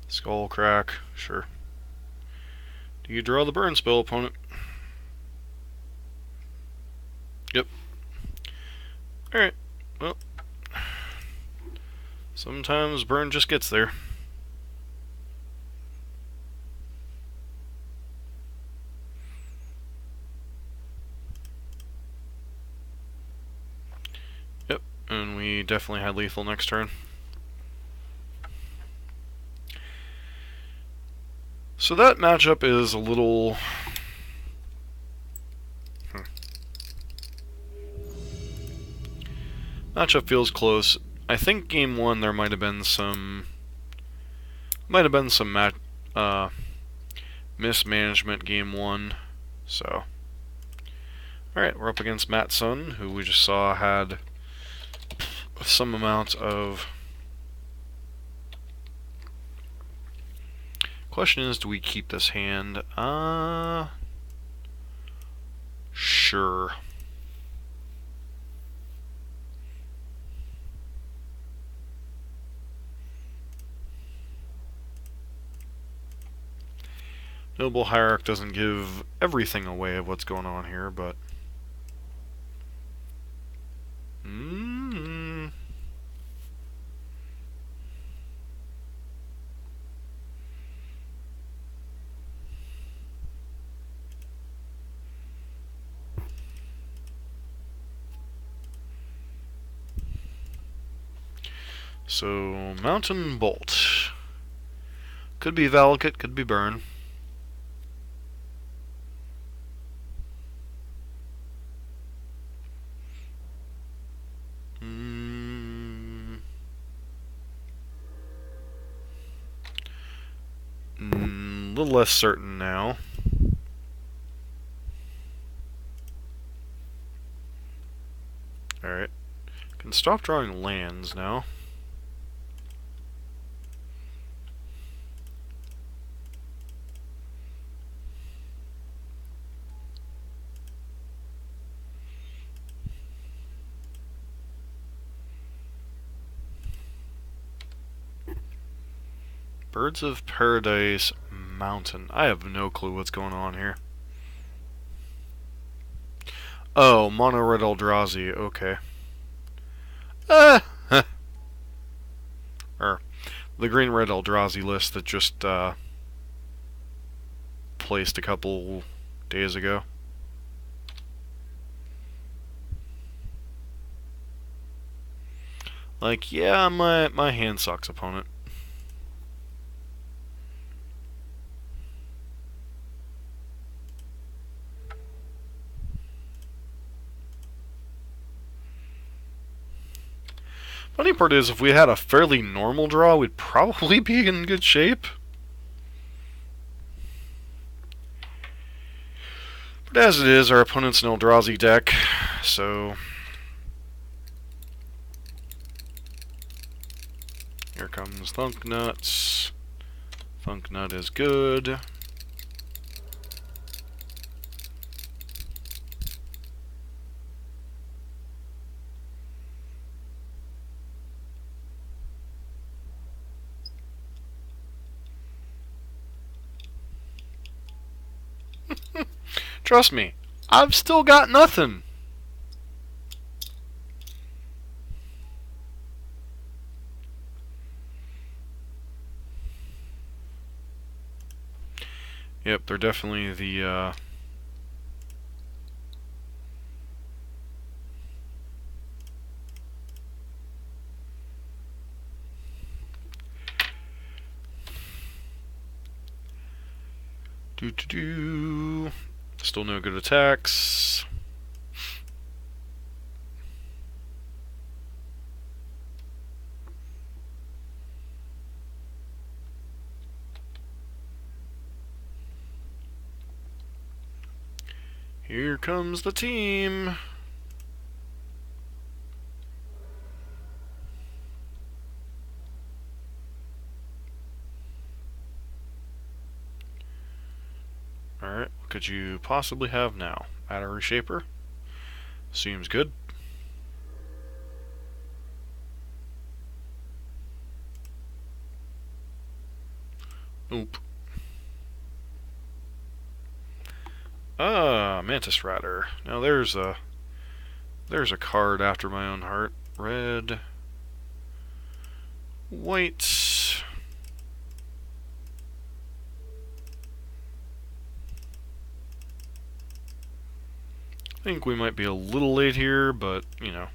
Skull Crack, sure. Do you draw the burn spell, opponent? Yep. Alright, well. Sometimes burn just gets there. Yep, and we definitely had lethal next turn. So that matchup is a little... Matchup feels close. I think game 1 there might have been some... mismanagement game 1. So... Alright, we're up against Matt Sun, who we just saw had some amount of... Question is, do we keep this hand? Sure. Noble Hierarch doesn't give everything away of what's going on here, but... So, Mountain Bolt. Could be Valakut, could be Burn. a little less certain now. Alright. Can stop drawing lands now. Birds of Paradise Mountain. I have no clue what's going on here. Oh, Mono Red Eldrazi, okay. Or the Green Red Eldrazi list that just placed a couple days ago. Like, yeah, my hand sucks, opponent. Funny part is, if we had a fairly normal draw, we'd probably be in good shape. But as it is, our opponent's an Eldrazi deck, so... Here comes Thunknuts. Thunknut is good. Trust me, I've still got nothing. Yep, they're definitely the, Still no good attacks. Here comes the team. Alright, what could you possibly have now? Add a Reshaper? Seems good. Oop. Ah, Mantis Rider. Now there's a card after my own heart. Red, white. I think we might be a little late here, but you know.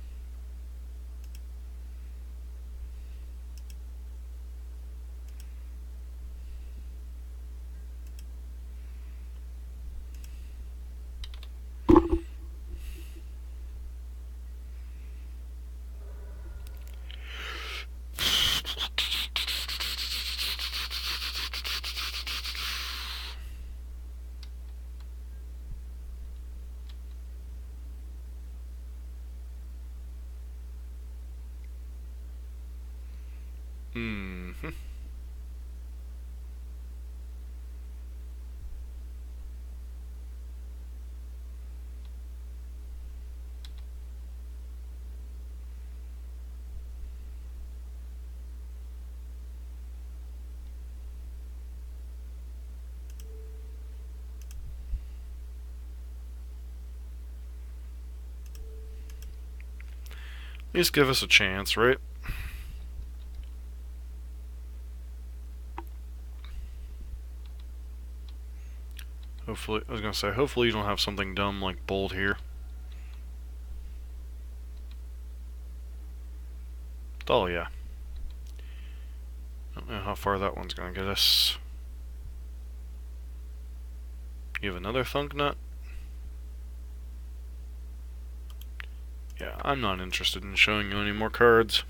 Mm-hmm. At least give us a chance, right? Hopefully, I was gonna say, hopefully you don't have something dumb like bold here. Oh yeah. I don't know how far that one's gonna get us. You have another Thunknut? Yeah, I'm not interested in showing you any more cards.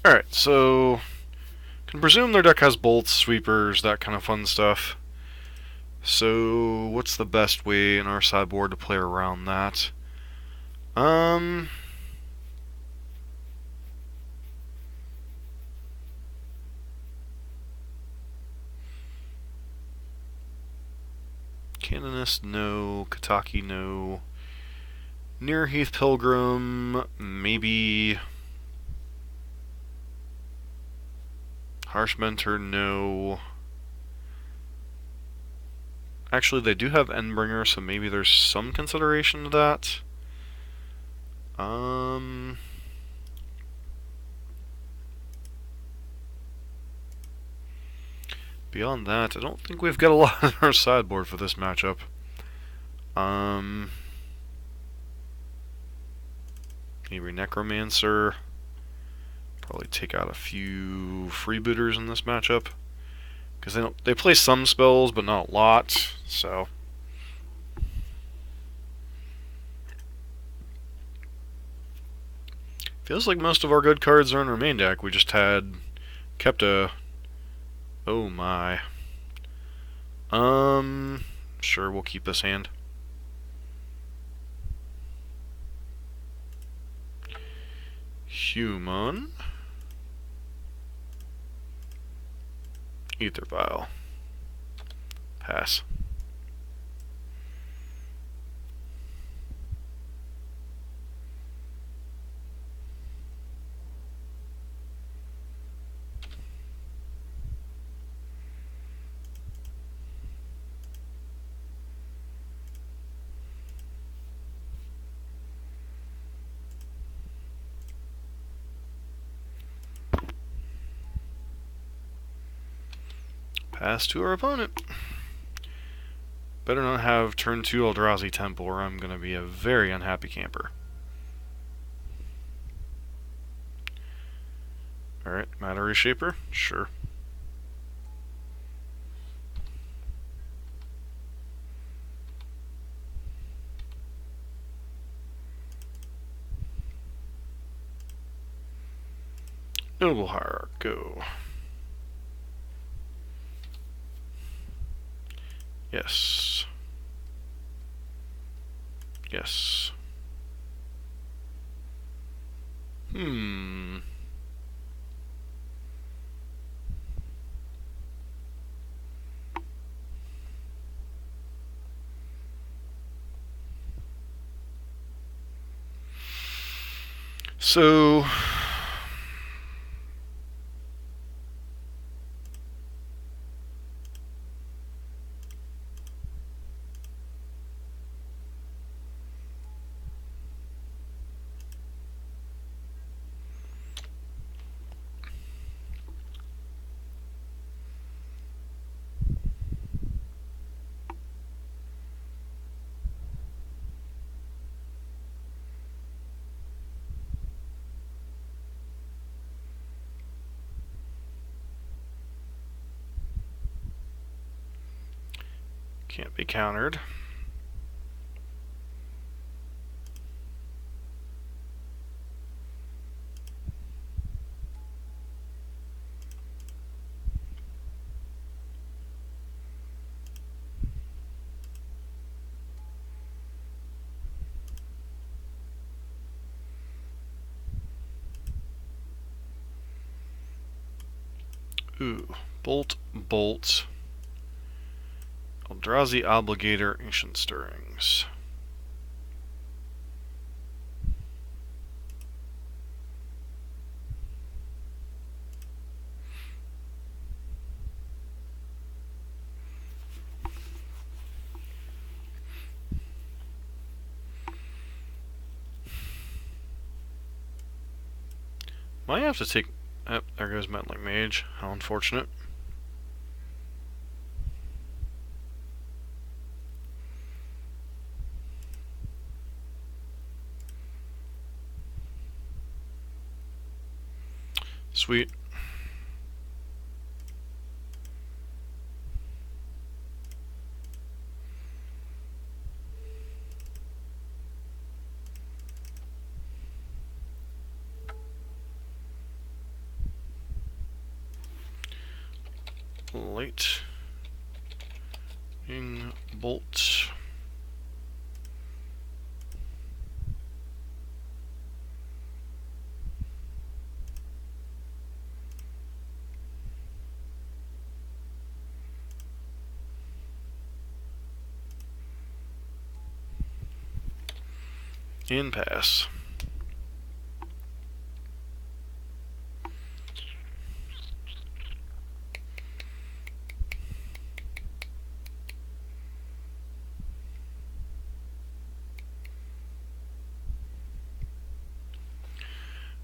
Alright, so can presume their deck has bolts, sweepers, that kind of fun stuff. So, what's the best way in our sideboard to play around that? Canonist, no. Kataki, no. Near Heath Pilgrim, maybe. Harsh Mentor, no. Actually, they do have Endbringer, so maybe there's some consideration to that. Beyond that, I don't think we've got a lot on our sideboard for this matchup. Maybe Necromancer. Probably take out a few freebooters in this matchup. Because they play some spells, but not a lot, so. Feels like most of our good cards are in our main deck. We just kept a. Oh my. Sure, we'll keep this hand. Human. Aether Vial. Pass. Pass to our opponent. Better not have turn 2 Eldrazi Temple, or I'm going to be a very unhappy camper. Alright, Matter Reshaper? Sure. Noble Hierarch, go. Yes. Yes. So can't be countered. Ooh, Bolt, Bolt. Eldrazi Obligator, Ancient Stirrings. Might have to take. Oh, there goes Meddling Mage. How unfortunate. Sweet. lightning bolt. And pass.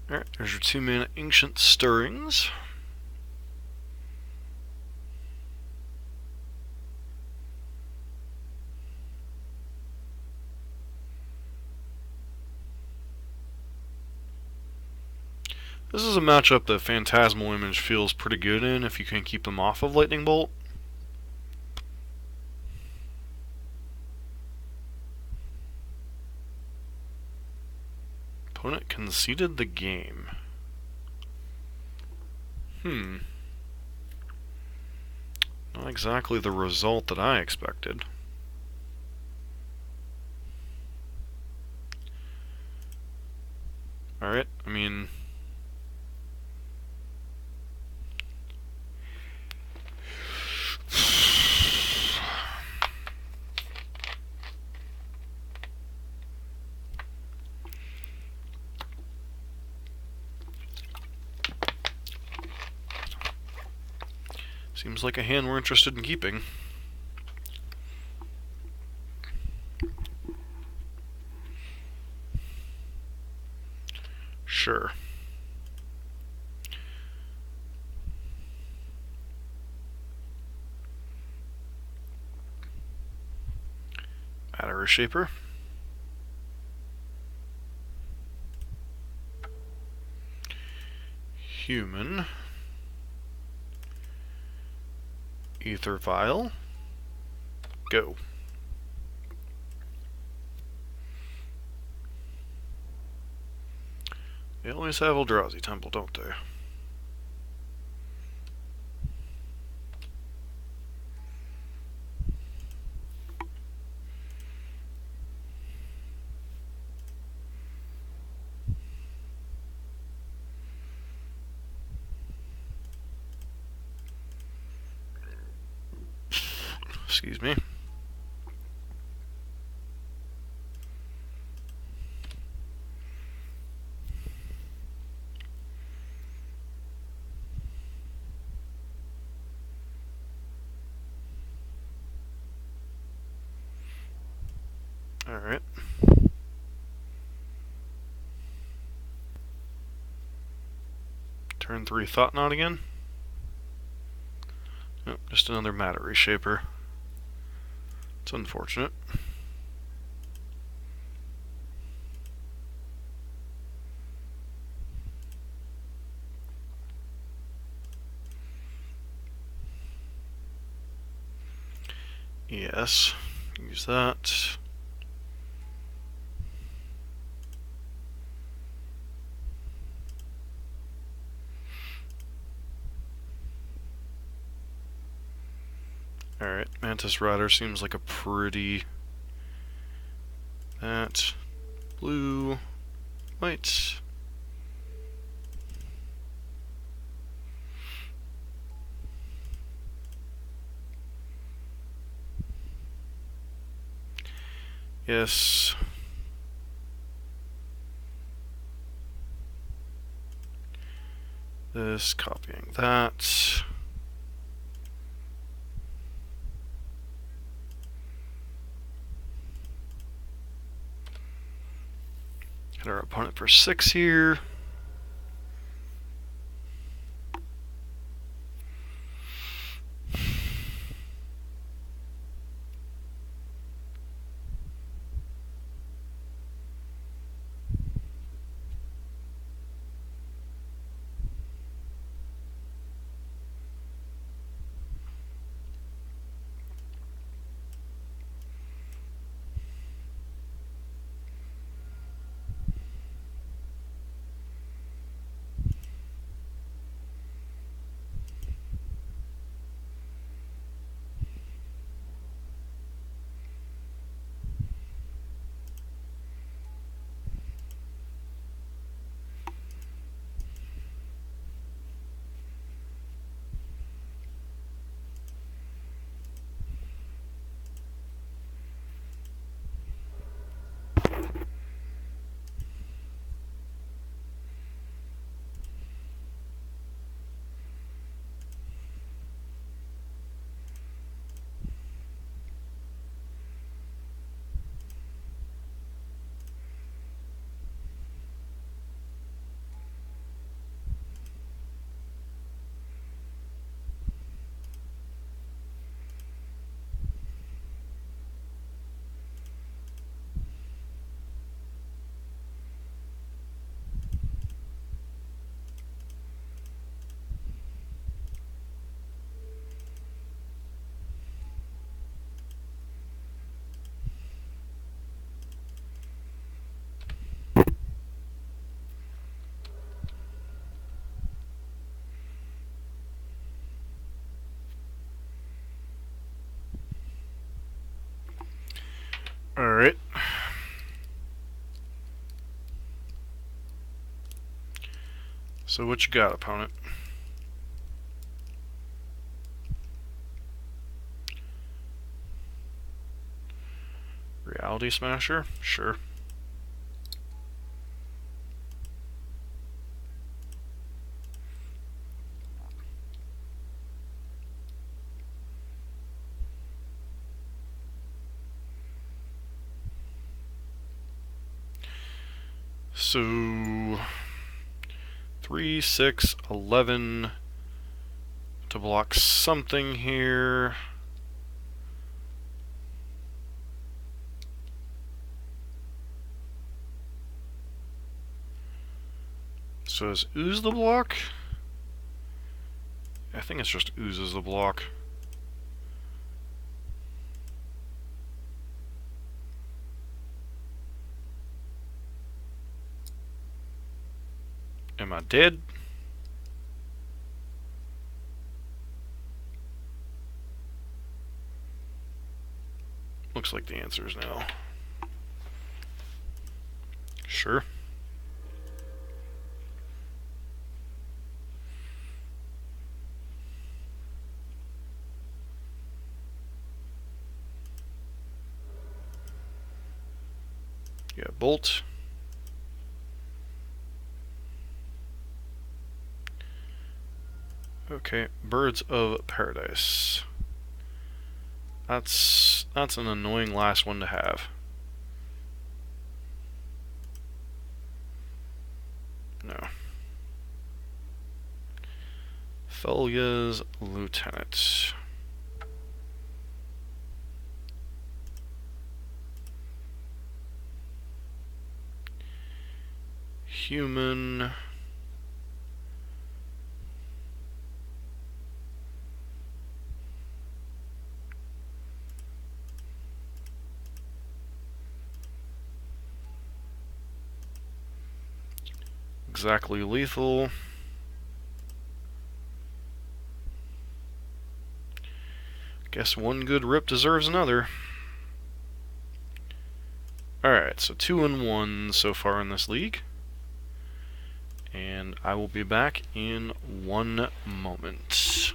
Alright, there's your 2-mana Ancient Stirrings. This is a matchup that Phantasmal Image feels pretty good in if you can keep them off of Lightning Bolt. Opponent conceded the game. Not exactly the result that I expected. Alright, I mean... seems like a hand we're interested in keeping. Sure. Aether Shaper. Human. Aether Vial. Go. They always have Eldrazi Temple, don't they? Excuse me. Alright. Turn 3 Thought Knot again. Oh, just another Matter Reshaper. It's unfortunate. Yes, use that. Alright, Mantis Rider seems like a pretty... That... Blue... White... Yes... This, copying that... Hit our opponent for 6 here. Alright. So what you got, opponent? Reality Smasher? Sure. So 3, 6, 11 to block something here. So is Ooze the block? I think it's just Ooze is the block. Am I dead? Looks like the answer is no. Sure. Yeah, Bolt. Okay, Birds of Paradise. That's an annoying last one to have. No. Thelya's Lieutenant. Human. Exactly lethal. Guess one good rip deserves another. Alright, so 2-1 so far in this league. And I will be back in 1 moment.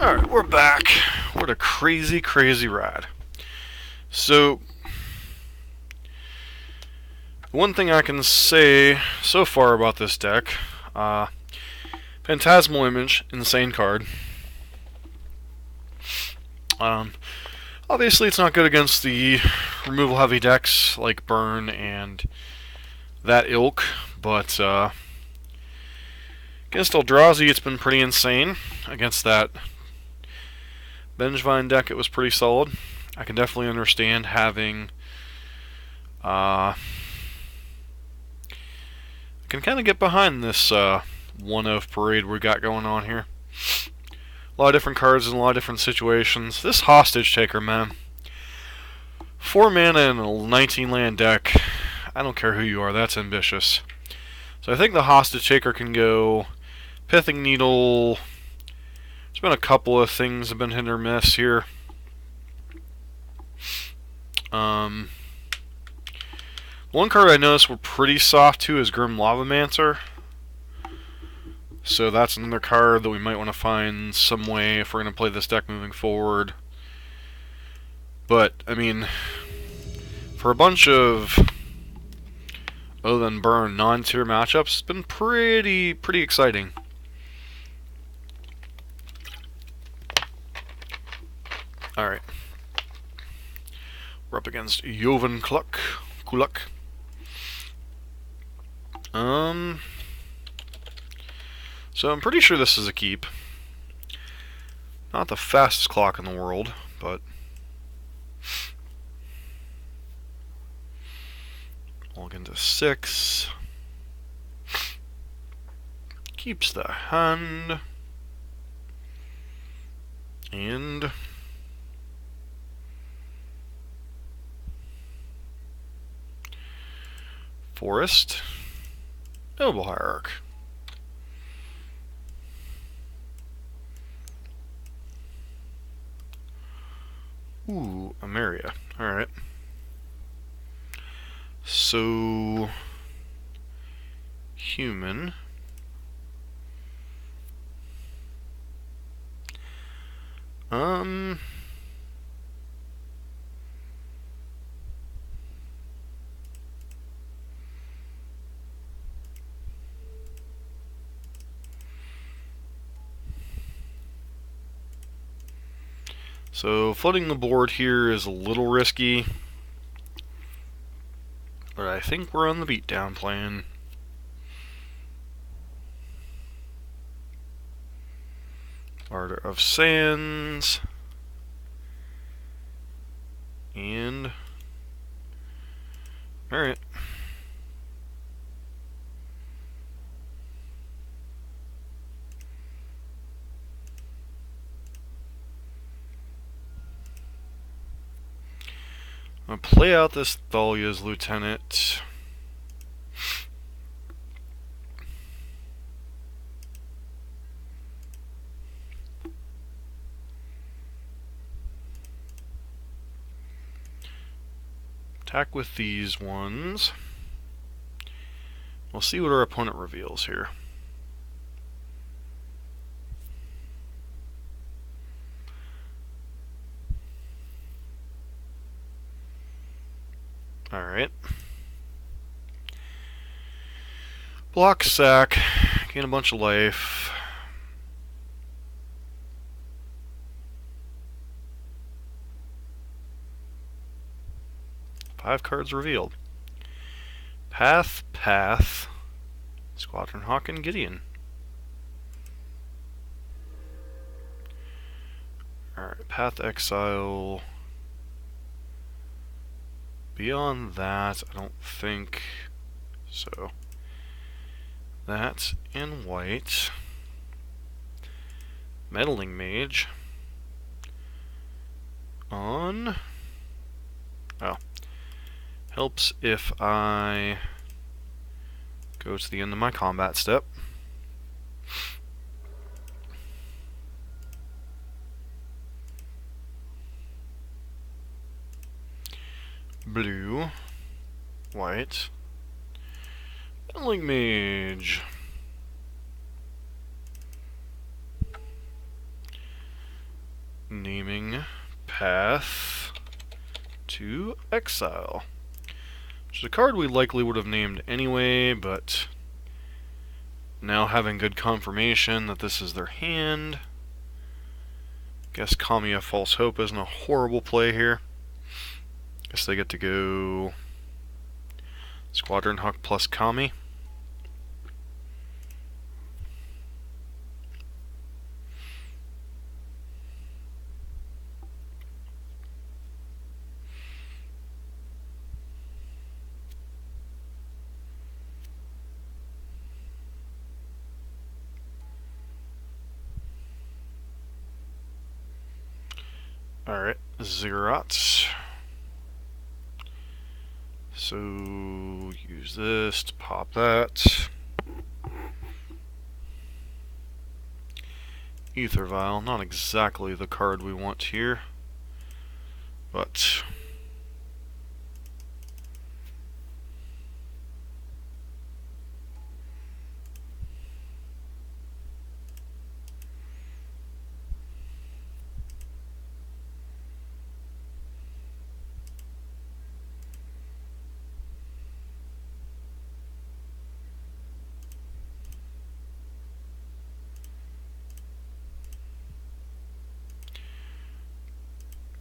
Alright, we're back. What a crazy, crazy ride. So, one thing I can say so far about this deck, Phantasmal Image, insane card. Obviously it's not good against the removal heavy decks like Burn and that ilk, but against Eldrazi it's been pretty insane. Against that Vengvine deck it was pretty solid. I can definitely understand having I can kind of get behind this one-of parade we got going on here. A lot of different cards in a lot of different situations. This Hostage Taker, man. 4 mana in a 19 land deck. I don't care who you are, that's ambitious. So I think the Hostage Taker can go Pithing Needle. There's been a couple of things that have been hit or miss here. One card I noticed we're pretty soft to is Grim Lavamancer. So that's another card that we might want to find some way if we're going to play this deck moving forward. But, I mean, for a bunch of, other than Burn, non-tier matchups, it's been pretty exciting. Alright. We're up against Jovan Kulak. So I'm pretty sure this is a keep. Not the fastest clock in the world, but log into 6. Keeps the hand. And Forest. Noble Hierarch. Ooh, Ameria. Alright. So, human. So, flooding the board here is a little risky, but I think we're on the beatdown plan. Martyr of Sands, and alright. I'm going to play out this Thalia's Lieutenant. Attack with these ones. We'll see what our opponent reveals here. Alright. Block sack. Gain a bunch of life. Five cards revealed. Path, Squadron Hawk, and Gideon. Alright, Path Exile. Beyond that, I don't think so. That in white. Meddling Mage. On. Oh. Helps if I go to the end of my combat step. Blue, white, Meddling Mage. naming Path to Exile. Which is a card we likely would have named anyway, but now having good confirmation that this is their hand, guess Kamiya False Hope isn't a horrible play here. Guess they get to go Squadron Hawk plus Kami. Alright, Zerots. So, use this to pop that. Aether Vial, not exactly the card we want here, but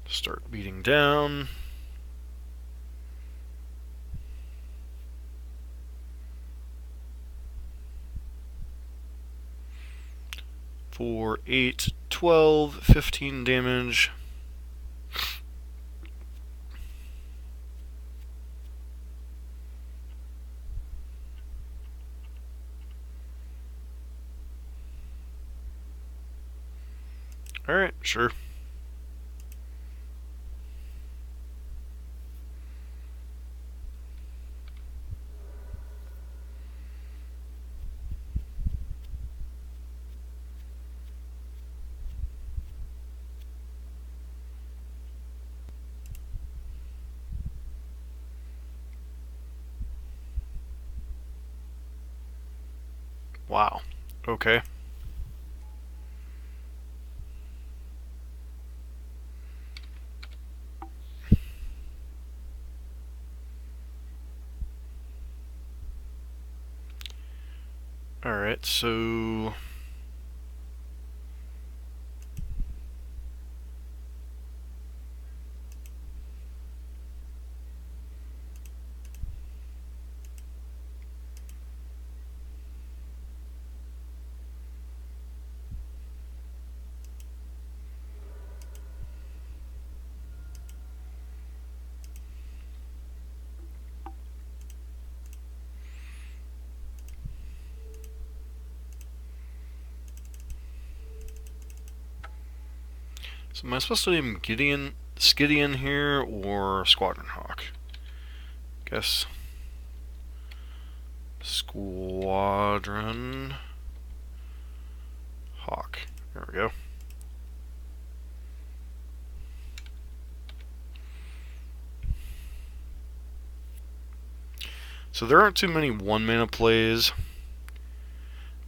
start beating down. For 8, 12, 15 damage. Alright, sure. Wow. Okay. Alright, so am I supposed to name Skidian here, or Squadron Hawk? Guess Squadron Hawk. There we go. So there aren't too many 1-mana plays.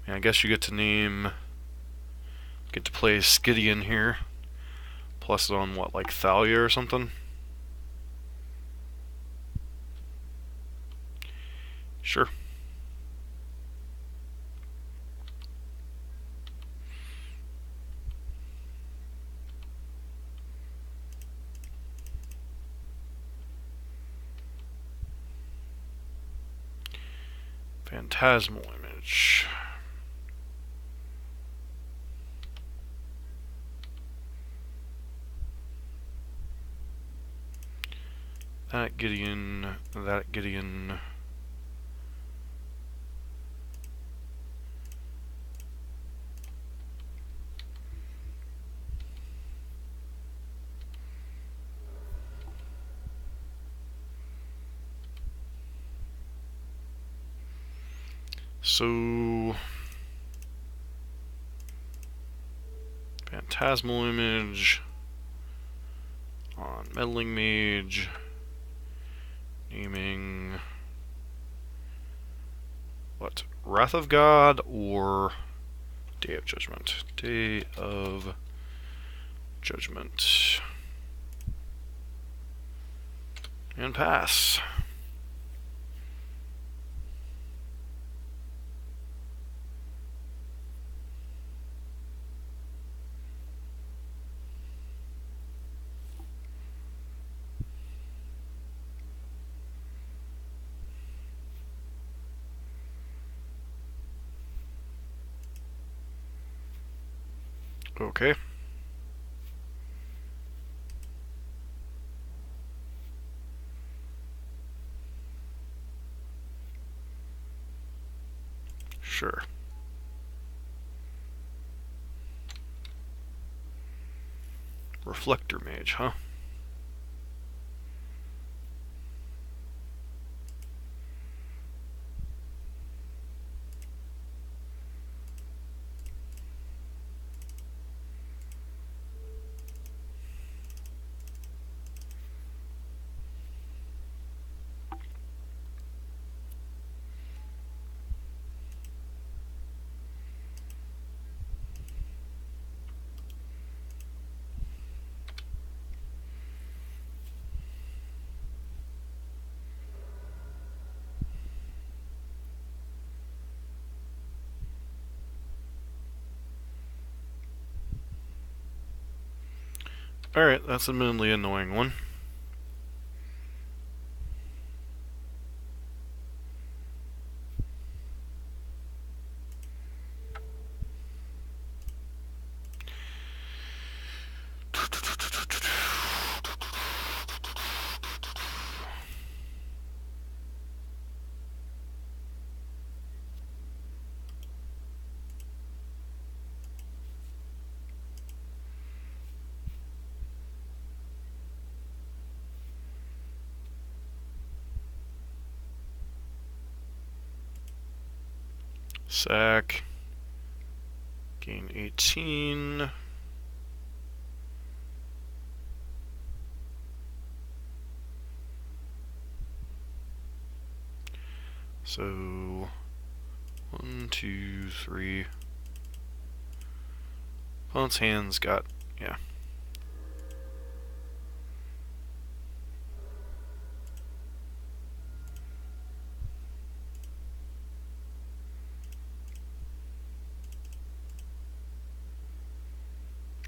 I guess you get to play Skidian here. Plus on what, like Thalia or something? Sure. Phantasmal Image. That Gideon, that Gideon. So, Phantasmal Image on Meddling Mage. Naming what? Wrath of God or Day of Judgment? Day of Judgment. And pass. Okay. Sure. Reflector Mage, huh? Alright, that's admittedly an annoying one. Sack. Gain 18. So 1, 2, 3. Opponent's hand's got, yeah.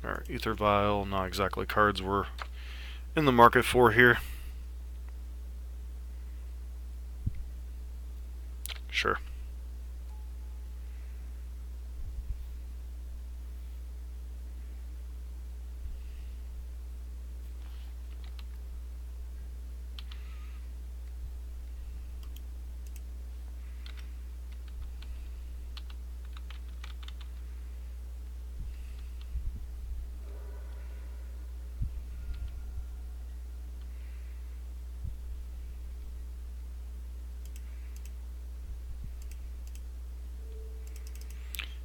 Alright, Aether Vial, not exactly cards we're in the market for here. Sure.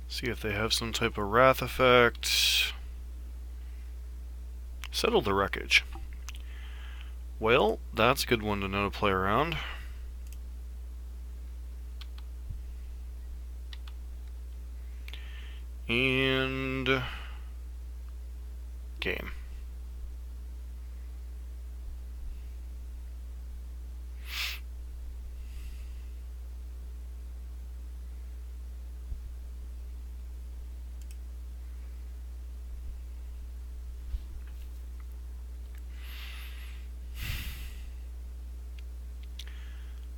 See if they have some type of wrath effect. Settle the wreckage. Well, that's a good one to know to play around. And game.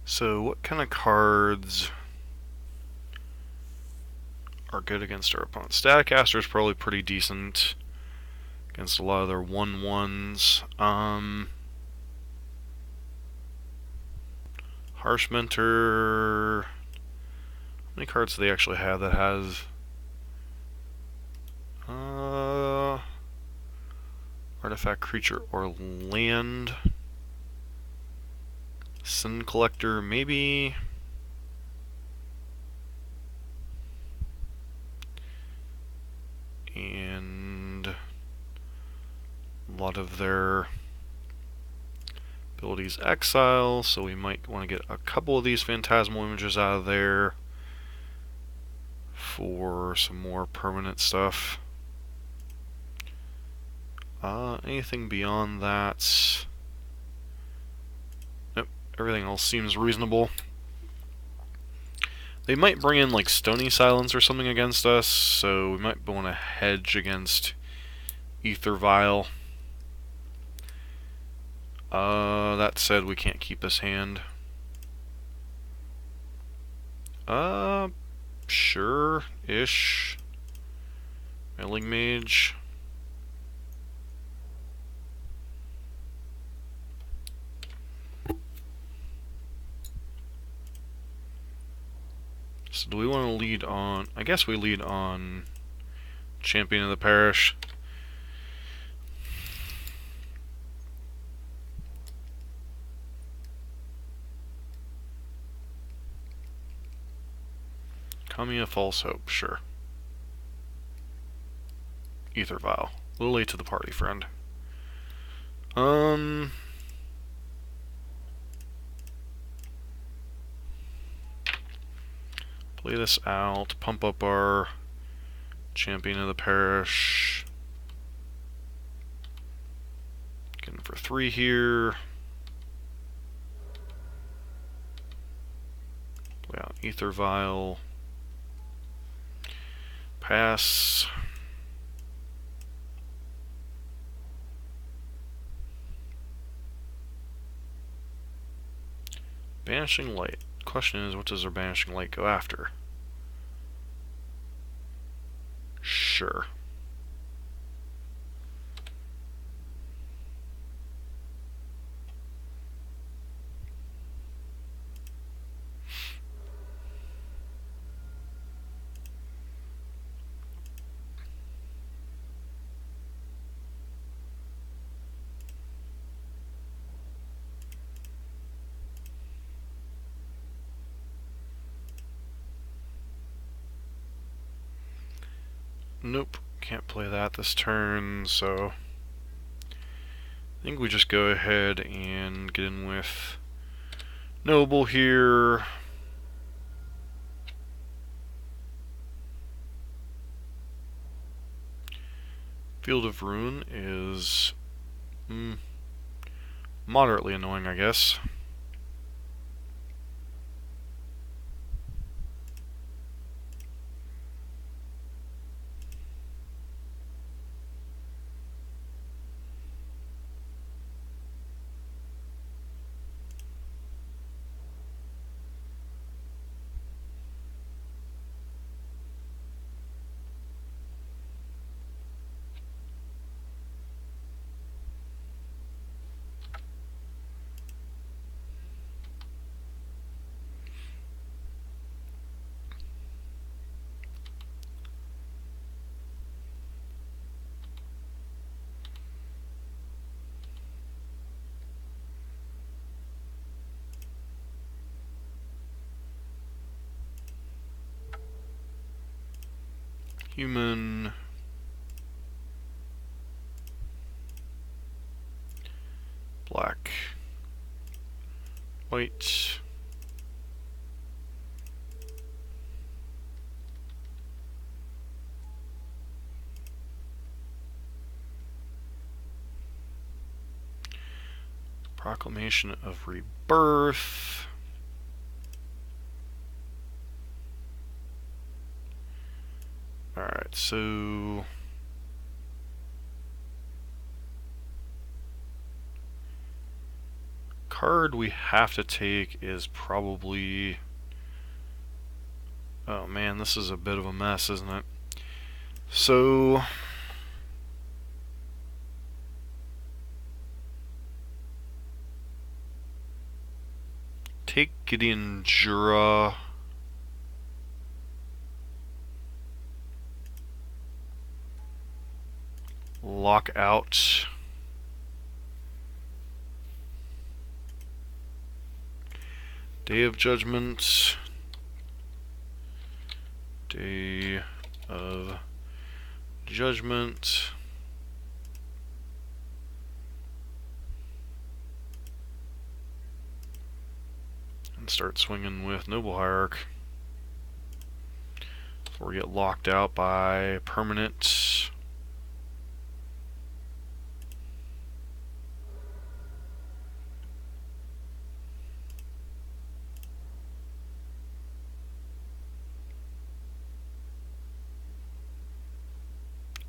So what kind of cards are good against our opponent? Static Aster is probably pretty decent against a lot of their 1/1s. Harsh Mentor. How many cards do they actually have that has artifact, creature, or land? Sin Collector, maybe. And a lot of their abilities exile, so we might want to get a couple of these phantasmal images out of there for some more permanent stuff. Anything beyond that? Nope. Everything else seems reasonable. They might bring in like Stony Silence or something against us, so we might want to hedge against Aether Vial. That said, we can't keep this hand. Sure-ish. Milling Mage. So do we want to lead on... I guess we lead on Champion of the Parish. Kamiya False Hope, sure. Aether Vial. A little late to the party, friend. Play this out, pump up our Champion of the Parish. Getting for 3 here. Play out Aether Vial. Pass. Banishing Light. Question is, what does our Banishing Light go after? Sure. Nope, can't play that this turn, so I think we just go ahead and get in with Noble here. Field of Ruin is moderately annoying, I guess. Human. Black. White. Proclamation of Rebirth. Alright, so card we have to take is probably... Oh man, this is a bit of a mess, isn't it? So take Gideon Jura. Lock out. Day of Judgment. Day of Judgment. And start swinging with Noble Hierarch. Before we get locked out by permanent.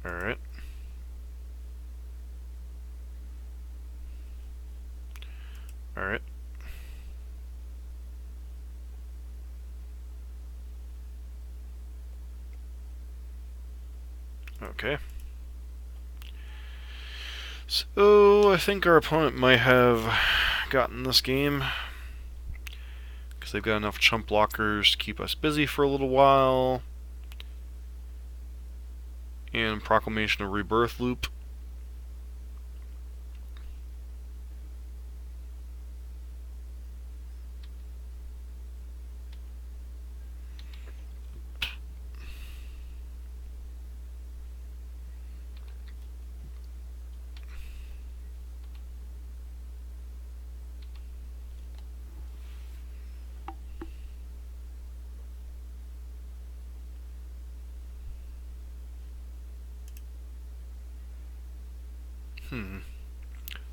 Alright. Alright. Okay. So, I think our opponent might have gotten this game, because they've got enough chump blockers to keep us busy for a little while. And Proclamation of Rebirth loop.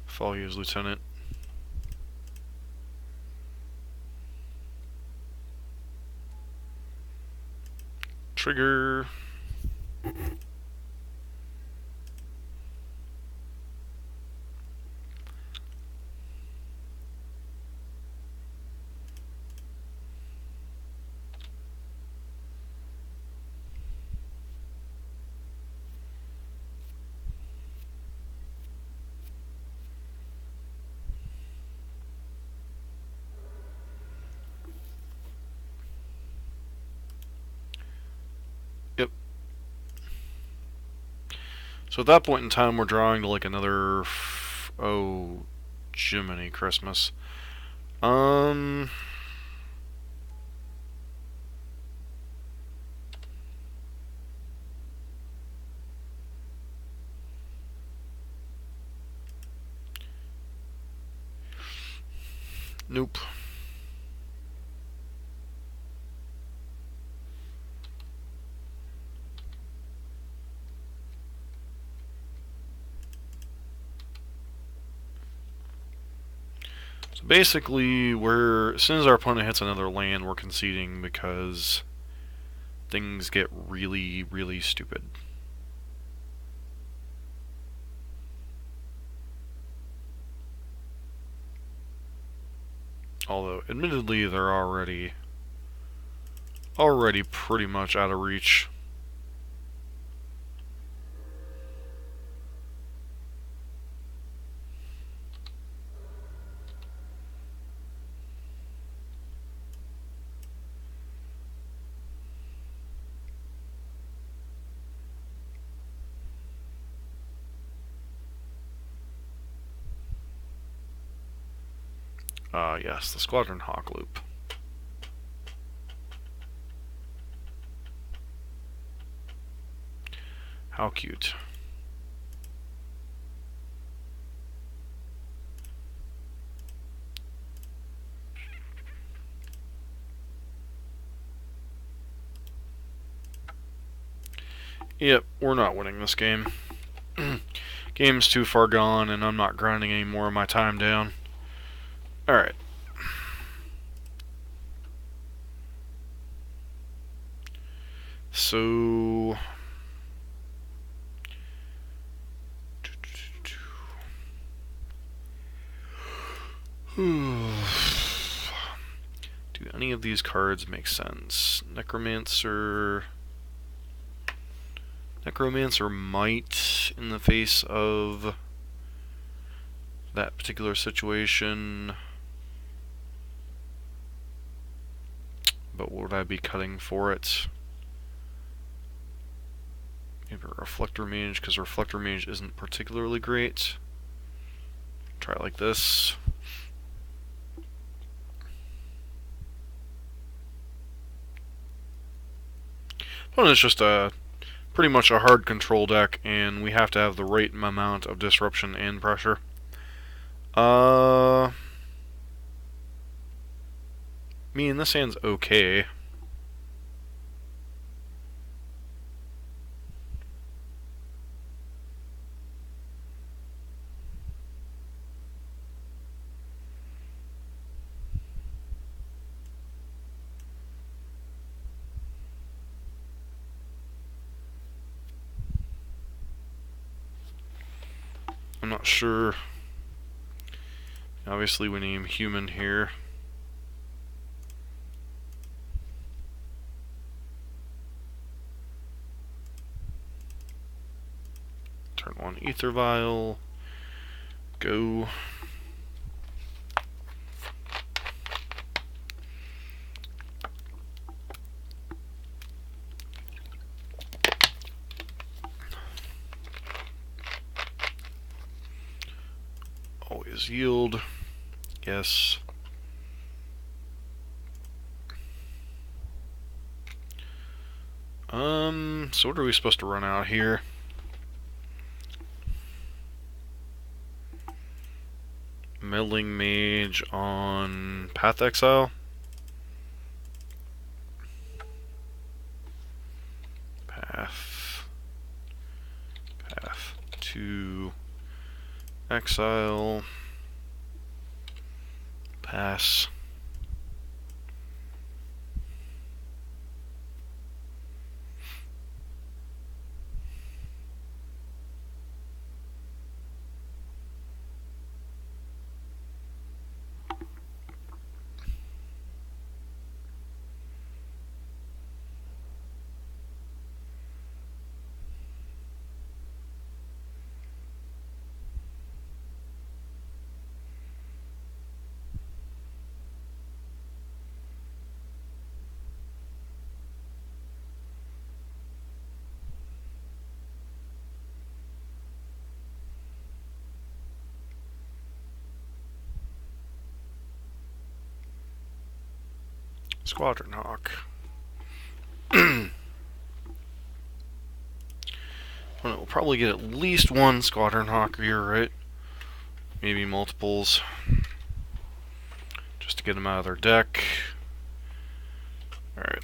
Folly's Lieutenant. Trigger. Yep. So at that point in time, we're drawing to like another... oh, Jiminy Christmas. Nope. So basically, as soon as our opponent hits another land, we're conceding because things get really, really stupid. Although, admittedly, they're already pretty much out of reach. Yes, the Squadron Hawk loop. How cute. Yep, we're not winning this game. Game's too far gone, and I'm not grinding any more of my time down. Alright. So... do any of these cards make sense? Necromancer might, in the face of that particular situation. But what would I be cutting for it? Maybe Reflector Mage, because Reflector Mage isn't particularly great. Try it like this. Well, it's just pretty much a hard control deck, and we have to have the right amount of disruption and pressure. This hand's okay. I'm not sure. Obviously we name human here. Turn 1 Aether Vial. Go. Always yield. Yes. So what are we supposed to run out here? Meddling Mage on Path Exile. Path to Exile. Pass. Squadron Hawk. Well, we'll probably get at least one Squadron Hawk here, right? Maybe multiples. Just to get them out of their deck. Alright.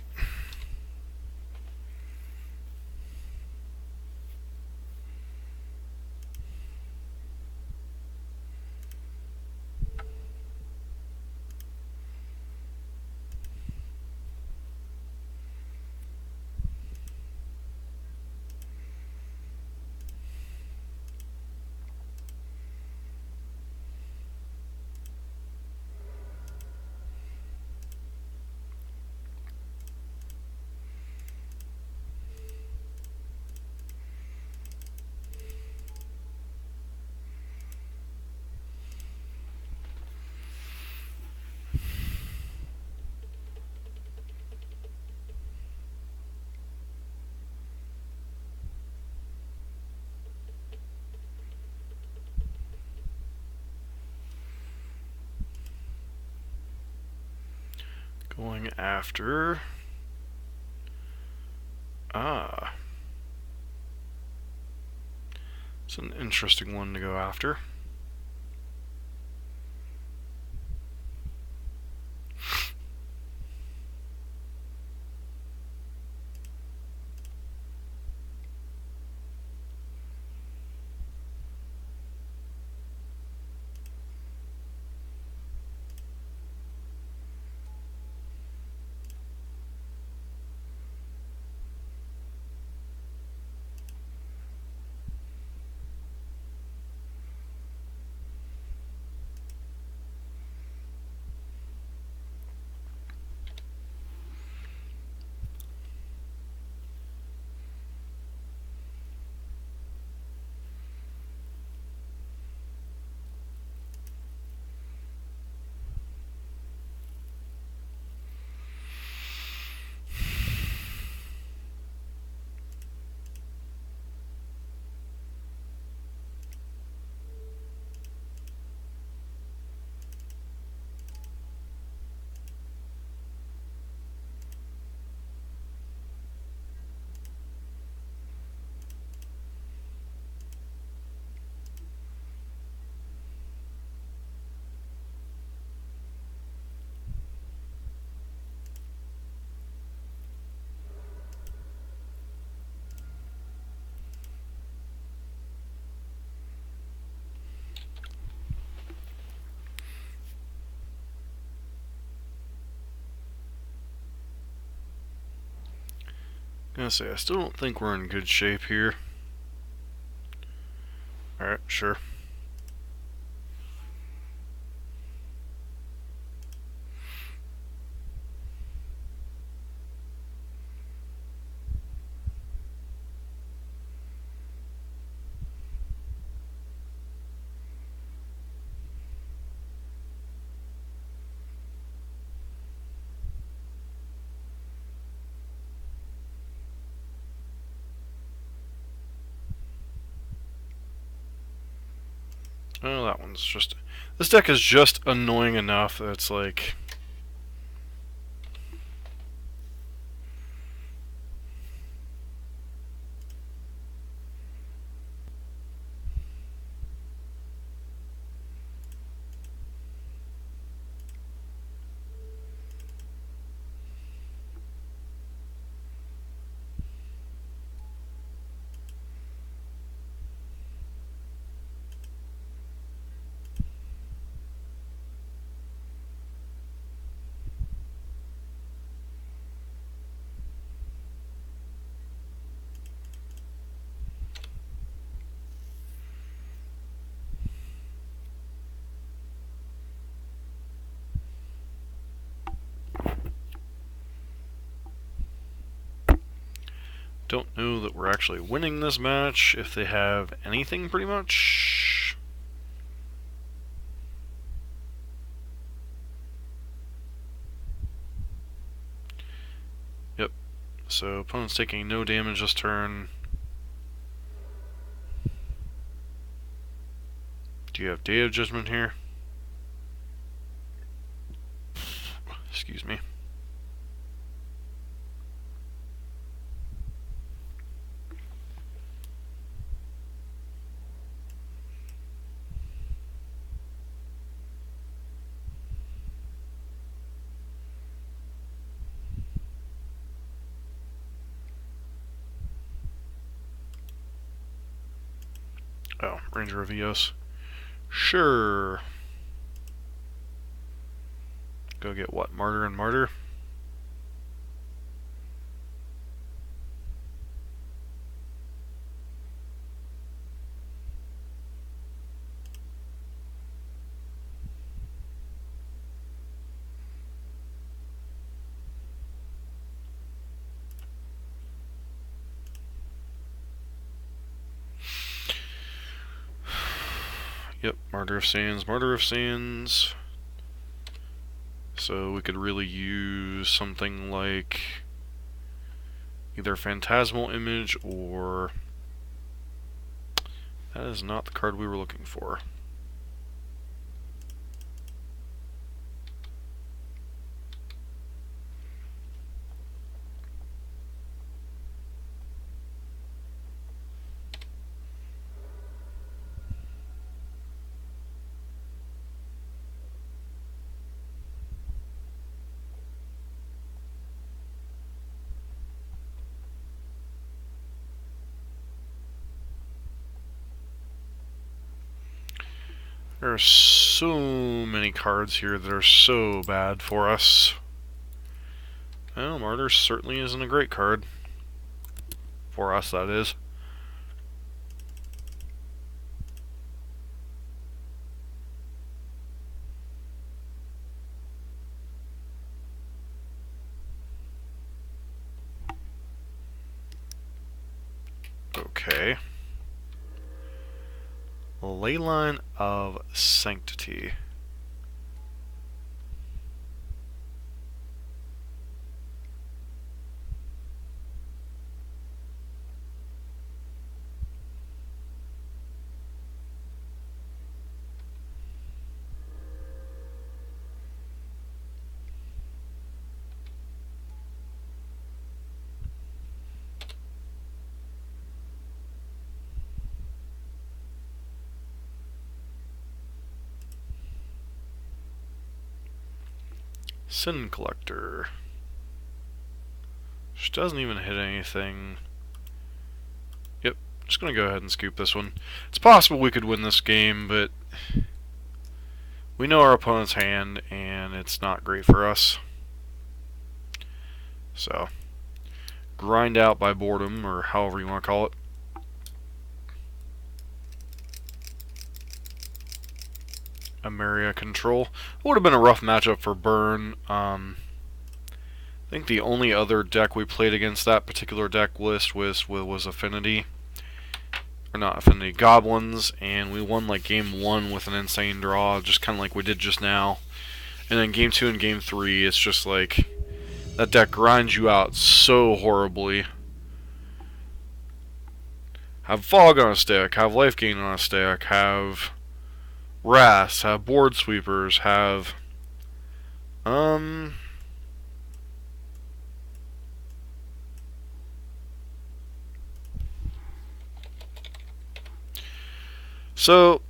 Going after... It's an interesting one to go after. Gonna say, I still don't think we're in good shape here. Alright, sure. Oh, that one's just... This deck is just annoying enough that it's like... Don't know that we're actually winning this match if they have anything, pretty much. Yep. So opponent's taking no damage this turn. Do you have Day of Judgment here? Excuse me. Oh, Ranger of Eos. Sure. Go get what? Martyr and Martyr? Yep, Martyr of Sands, Martyr of Sands. So we could really use something like either Phantasmal Image or... That is not the card we were looking for. There are so many cards here that are so bad for us. Well, Martyr certainly isn't a great card. For us, that is. Okay. Leyline of Sanctity. Sin Collector. Which doesn't even hit anything. Yep, just gonna go ahead and scoop this one. It's possible we could win this game, but we know our opponent's hand, and it's not great for us. So, grind out by boredom, or however you want to call it. Ameria Control. Would have been a rough matchup for Burn. I think the only other deck we played against that particular deck list was Affinity. Or not Affinity, Goblins, and we won like game 1 with an insane draw, just kind of like we did just now. And then game 2 and game 3, it's just like, that deck grinds you out so horribly. Have Fog on a stick, have Life Gain on a stick, have Wraths, have board sweepers, have um so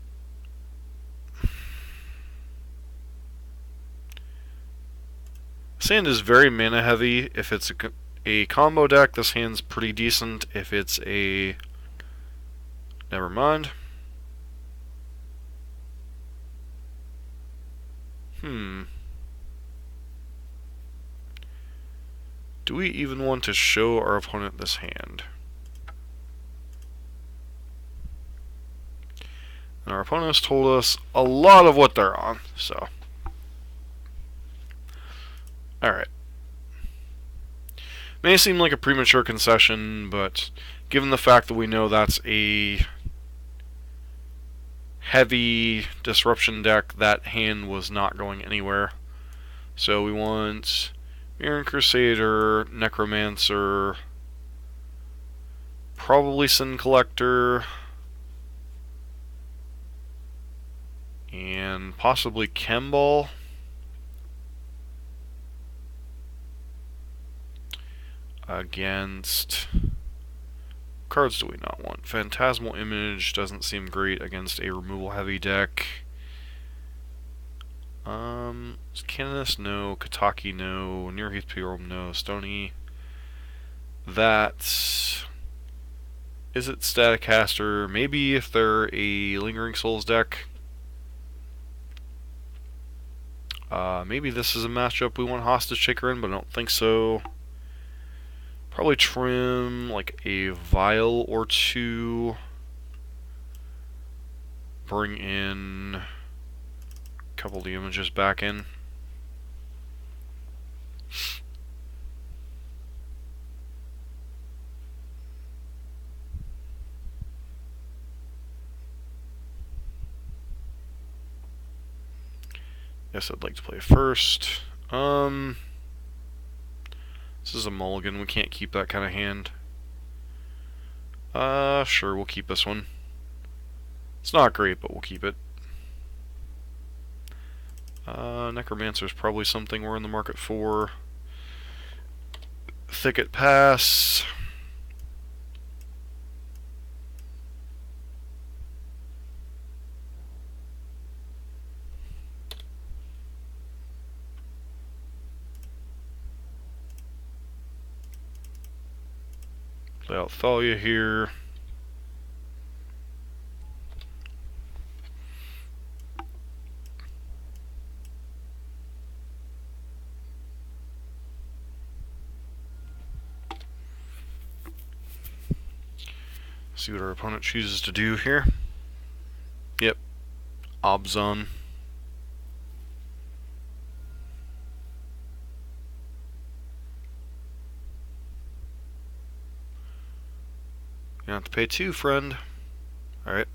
Sand is very mana heavy. If it's a combo deck, this hand's pretty decent. If it's a... Never mind. Do we even want to show our opponent this hand? And our opponent has told us a lot of what they're on, so... Alright. May seem like a premature concession, but given the fact that we know that's a heavy disruption deck, that hand was not going anywhere. So we want Mirran Crusader, Necromancer, probably Sin Collector, and possibly Chemball. Against... cards do we not want? Phantasmal Image doesn't seem great against a removal heavy deck. Canonist, no. Kataki, no. Nearheath Pilgrim, no. Stony. That... Is it Staticaster? Maybe if they're a Lingering Souls deck. Maybe this is a matchup we want Hostage Taker in, but I don't think so. Probably trim like a vial or two. Bring in a couple of the images back in. Guess I'd like to play first. This is a mulligan. We can't keep that kind of hand. Sure, we'll keep this one. It's not great, but we'll keep it. Necromancer is probably something we're in the market for. Thicket Pass. Play out Thalia here. See what our opponent chooses to do here. Yep. Abzan. You have to pay 2, friend. Alright.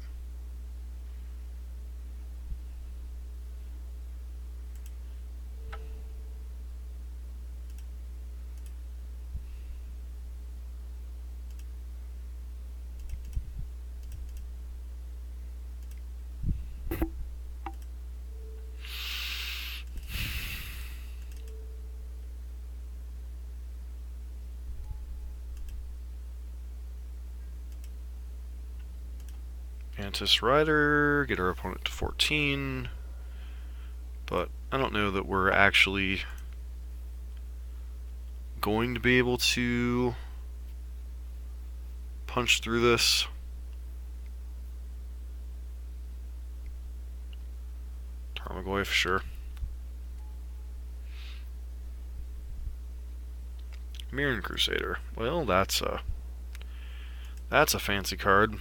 Mantis Rider, get our opponent to 14, but I don't know that we're actually going to be able to punch through this. Tarmogoyf, sure. Mirran Crusader. Well, that's a fancy card.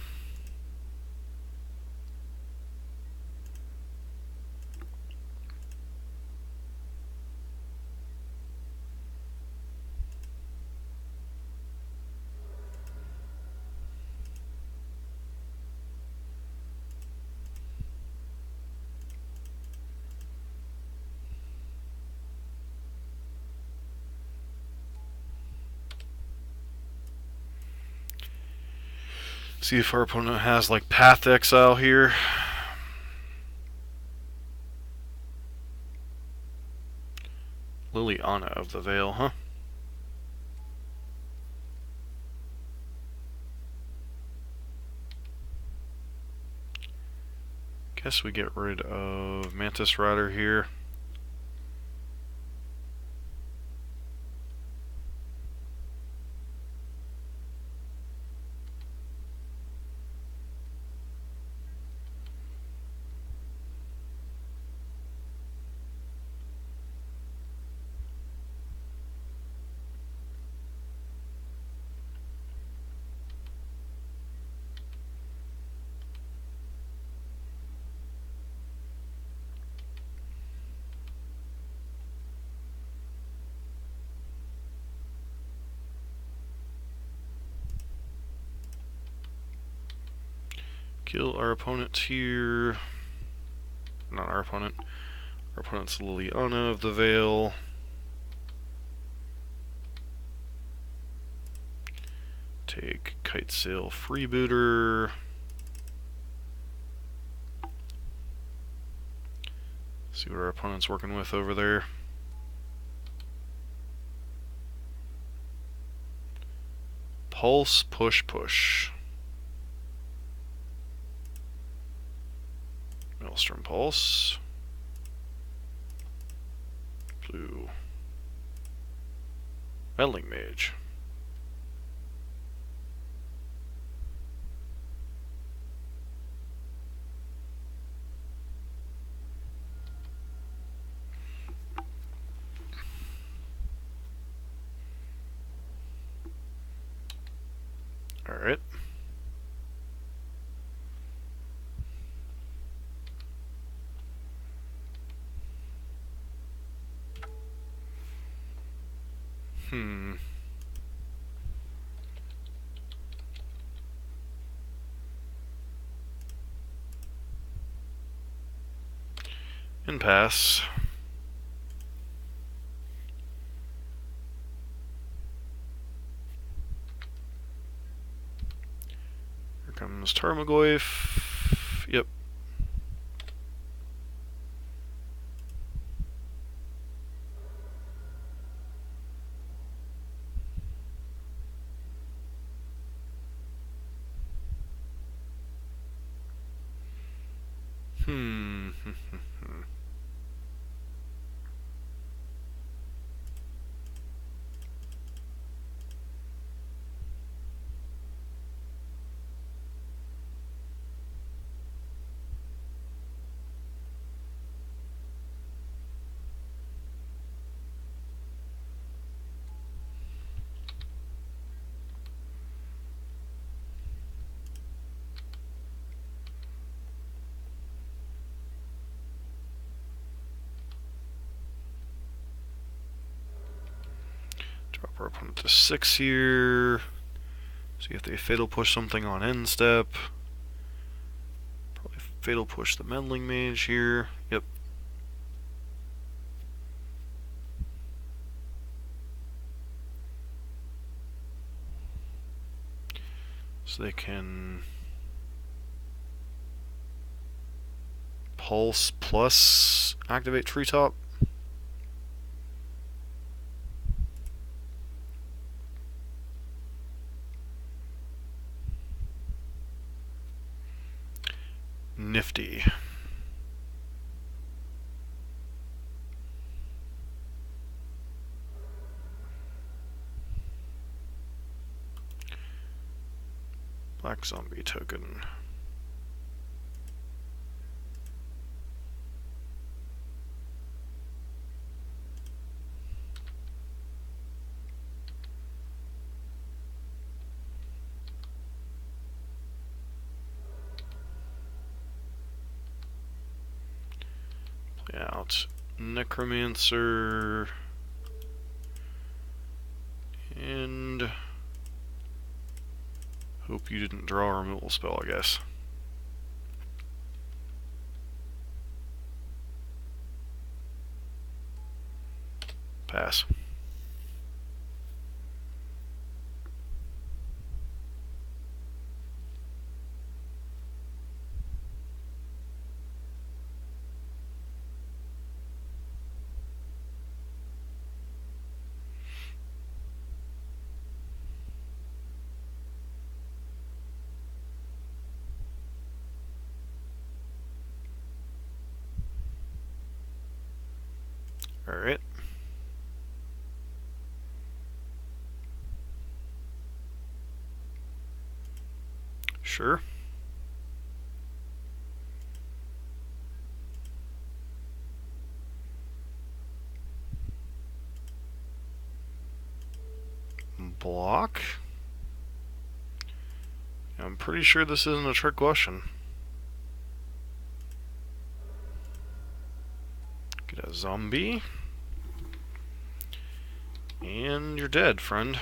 See if our opponent has like Path Exile here. Liliana of the Veil, huh? Guess we get rid of Mantis Rider here. Kill our opponent here. Not our opponent. Our opponent's Liliana of the Veil. Take Kite Sail Freebooter. See what our opponent's working with over there. Pulse, push, push. Maelstrom Pulse. Blue. Meddling Mage. Alright. And pass. Here comes Tarmogoyf. Yep. Drop our opponent to 6 here. See if they Fatal Push something on end step. Probably Fatal Push the Meddling Mage here. Yep. So they can Pulse plus activate Treetop. Nifty. Black Zombie token. Play out Necromancer. And hope you didn't draw a removal spell, I guess. Pass. Alright. Sure. Block? I'm pretty sure this isn't a trick question. Get a zombie. And you're dead, friend.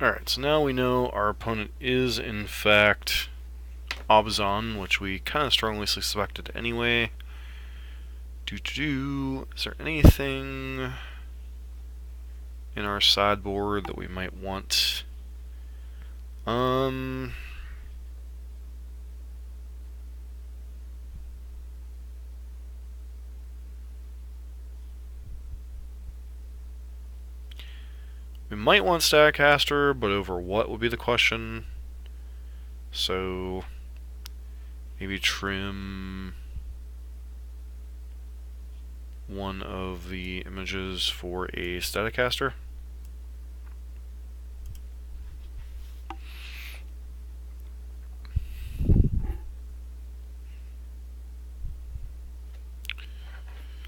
Alright, so now we know our opponent is, in fact, Abzan, which we kind of strongly suspected anyway. Is there anything in our sideboard that we might want? We might want Staticaster, but over what would be the question. So maybe trim one of the images for a Staticaster.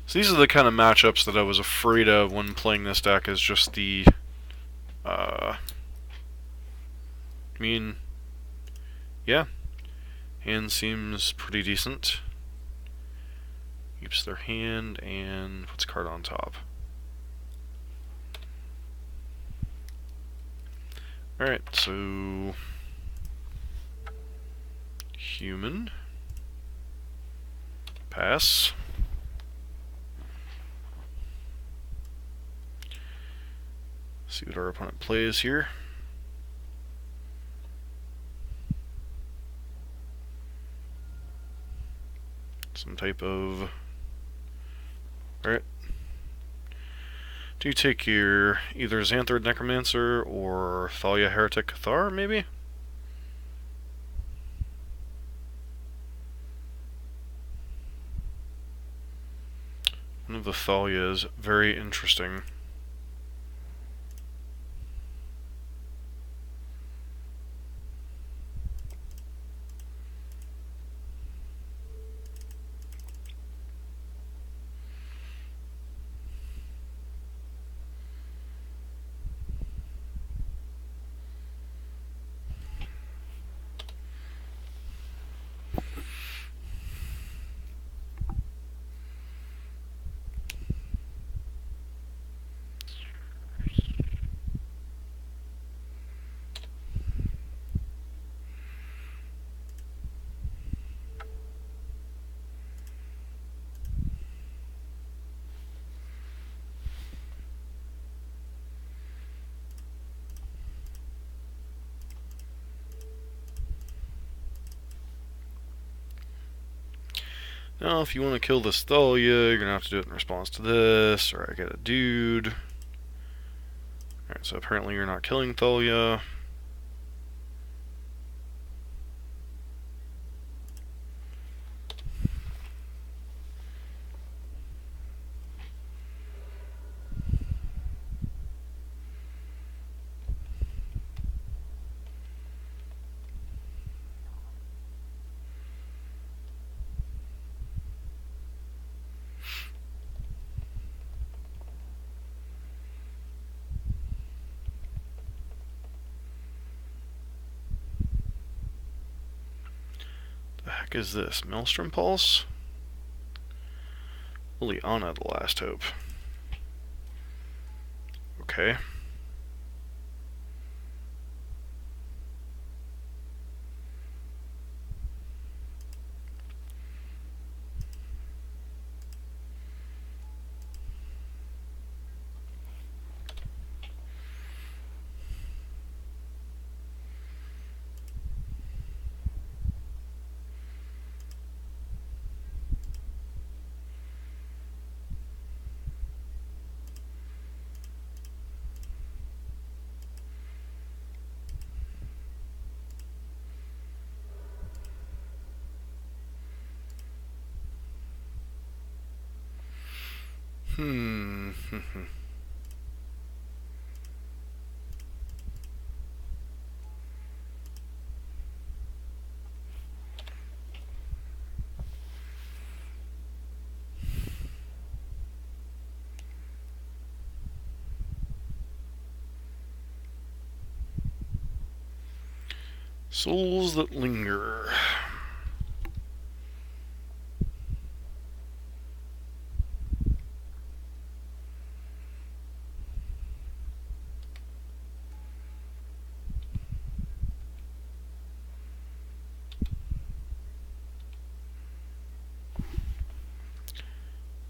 So these are the kind of matchups that I was afraid of when playing this deck, is just the I mean, yeah, hand seems pretty decent. Keeps their hand and puts a card on top. Alright, so human. Pass. See what our opponent plays here. Some type of... Alright. Do you take your either Xanthid Necromancer or Thalia Heretic Cathar, maybe? One of the Thalias, very interesting. Now, if you want to kill this Thalia, you're going to have to do it in response to this, or I get a dude. Alright, so apparently you're not killing Thalia. The heck is this? Maelstrom Pulse? Liliana, the Last Hope. Okay. Hmm. Souls that linger.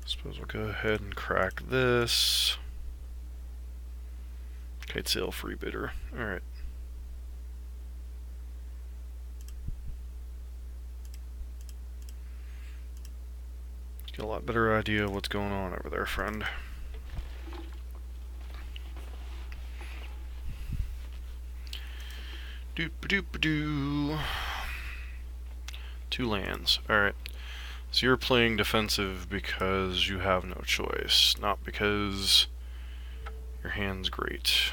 Suppose we'll go ahead and crack this. Kite Sail free bidder. Alright. Get a lot better idea of what's going on over there, friend. Doop-a-doop-a-doo. 2 lands. Alright. So you're playing defensive because you have no choice, not because your hand's great.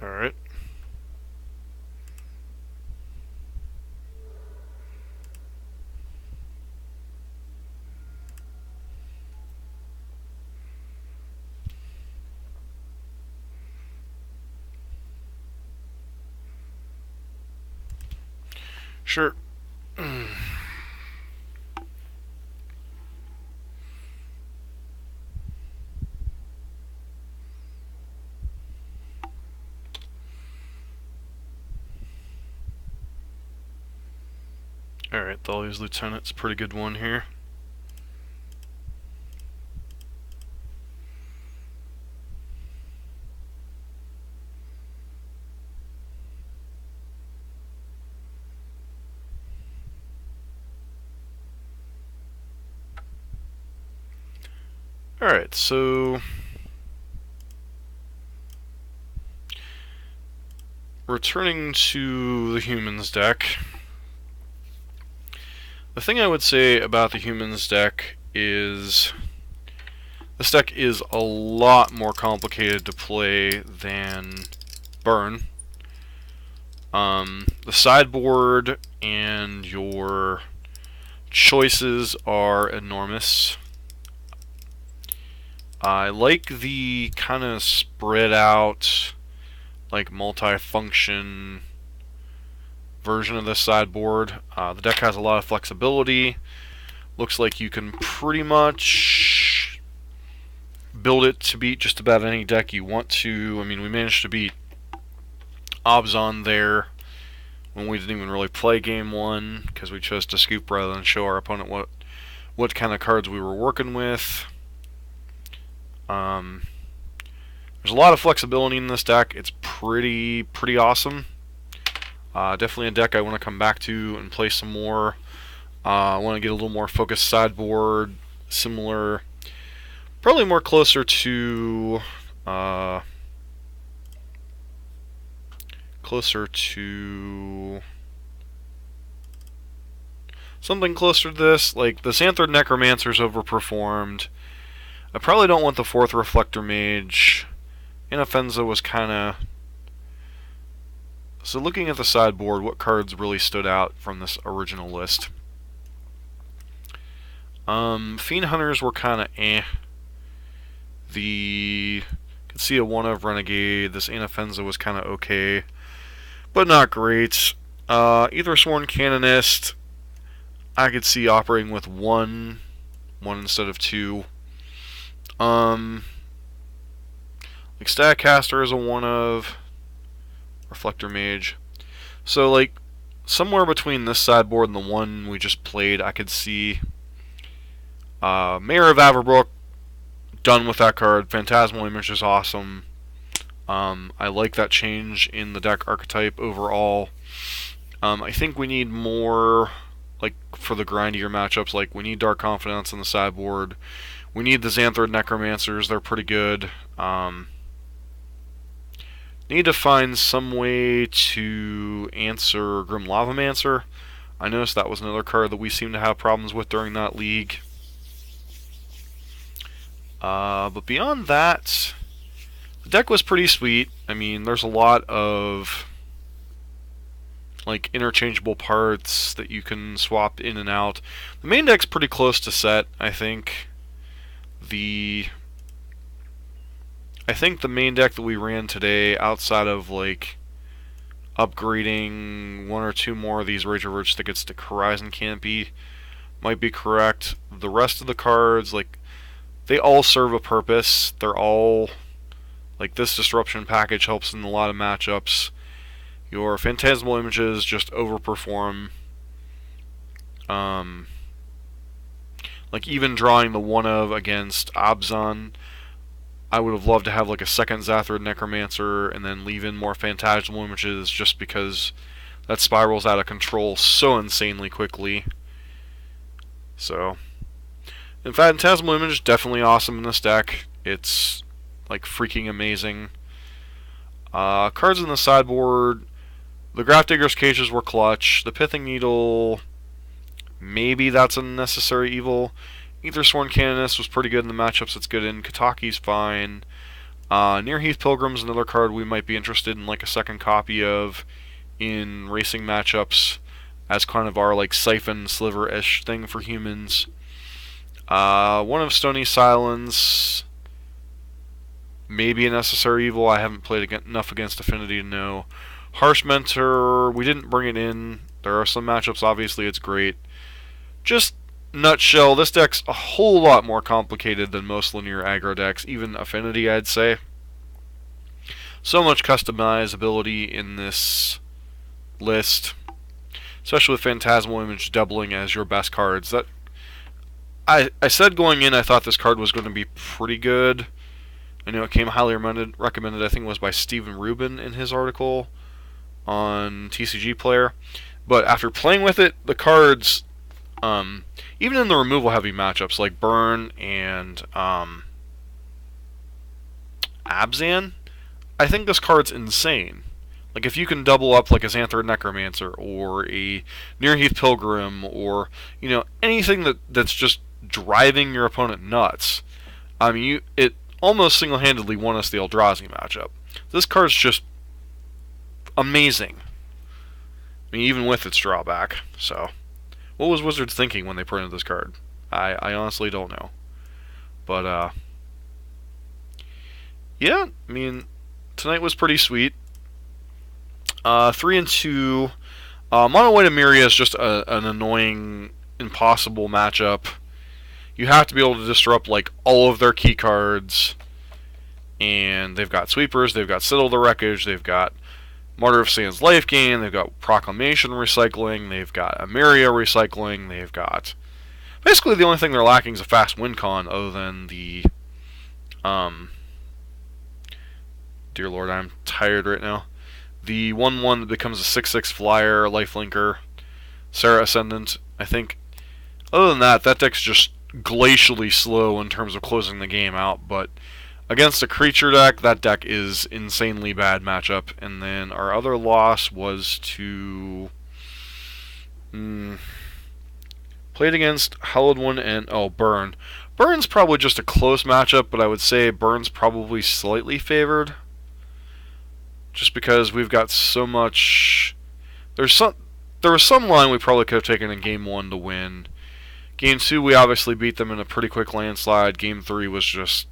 Alright. Sure. Alright, Thalia's Lieutenant's a pretty good one here. Alright, so returning to the humans deck. The thing I would say about the humans deck is this deck is a lot more complicated to play than Burn. The sideboard and your choices are enormous. I like the kind of spread out, like multi-function version of this sideboard. The deck has a lot of flexibility. Looks like you can pretty much build it to beat just about any deck you want to. I mean, we managed to beat Abzan there when we didn't even really play game 1 because we chose to scoop rather than show our opponent what kind of cards we were working with. There's a lot of flexibility in this deck. It's pretty awesome. Definitely a deck I want to come back to and play some more. I want to get a little more focused sideboard, similar, probably more closer to something closer to this. Like the Xanthid Necromancer's overperformed. I probably don't want the 4th Reflector Mage. Inoffenza was kind of... So looking at the sideboard, what cards really stood out from this original list? Fiend Hunters were kind of eh. You could see a 1 of Renegade. This Inoffenza was kind of okay, but not great. Aethersworn Canonist, I could see operating with one instead of 2. Like Statcaster is a 1 of. Reflector Mage. So, like, somewhere between this sideboard and the one we just played, I could see Mayor of Averbrook, done with that card. Phantasmal Image is awesome. I like that change in the deck archetype overall. I think we need more, like, for the grindier matchups. Like, we need Dark Confidence on the sideboard. We need the Xanthrid Necromancers. They're pretty good. Need to find some way to answer Grim Lavamancer. I noticed that was another card that we seem to have problems with during that league. But beyond that, the deck was pretty sweet. I mean, there's a lot of like interchangeable parts that you can swap in and out. The main deck's pretty close to set, I think. I think the main deck that we ran today, outside of like upgrading one or two more of these Rage of Roach tickets to Horizon Canopy, might be correct. The rest of the cards, like, they all serve a purpose. They're all, like, this disruption package helps in a lot of matchups. Your Phantasmal Images just overperform. Like, even drawing the one of against Abzan, I would have loved to have like a second Xanthrid Necromancer and then leave in more Phantasmal Images, just because that spirals out of control so insanely quickly. So, and Phantasmal Image, definitely awesome in this deck. It's like freaking amazing. Cards in the sideboard, the Grafdigger's Cages were clutch. The Pithing Needle, maybe that's a necessary evil. Aethersworn Canonist was pretty good in the matchups it's good in. Kataki's fine. Nearheath Pilgrim's another card we might be interested in like a second copy of in racing matchups as kind of our like Siphon Sliver-ish thing for humans. One of Stony Silence, maybe a necessary evil. I haven't played enough against Affinity to know. Harsh Mentor, we didn't bring it in. There are some matchups, obviously it's great. Just nutshell, this deck's a whole lot more complicated than most linear aggro decks, even Affinity, I'd say. So much customizability in this list, especially with Phantasmal Image doubling as your best cards. That I said going in I thought this card was going to be pretty good. I know it came highly recommended, I think it was by Stephen Rubin in his article on TCG Player. But after playing with it, the cards, even in the removal-heavy matchups like Burn and Abzan, I think this card's insane. Like, if you can double up like a Xanthrid Necromancer or a Nearheath Pilgrim or, you know, anything that's just driving your opponent nuts, I mean, it almost single-handedly won us the Eldrazi matchup. This card's just amazing. I mean, even with its drawback. So, what was Wizards thinking when they printed this card? I honestly don't know. But, yeah, I mean, tonight was pretty sweet. 3 and 2. Mono White Emiria is just an annoying, impossible matchup. You have to be able to disrupt like all of their key cards. And they've got Sweepers, they've got Citadel the Wreckage, they've got Martyr of Sands Life Gain, they've got Proclamation recycling, they've got Emiria recycling, they've got... Basically the only thing they're lacking is a fast win con other than the... Dear Lord, I'm tired right now. The 1/1 that becomes a 6/6 flyer, lifelinker, Serra Ascendant. I think, other than that, that deck's just glacially slow in terms of closing the game out, but against a creature deck, that deck is insanely bad matchup. And then our other loss was to... played against Hallowed One and... Burn. Burn's probably just a close matchup, but I would say Burn's probably slightly favored. Just because we've got so much... There was some line we probably could have taken in Game 1 to win. Game 2, we obviously beat them in a pretty quick landslide. Game 3 was just...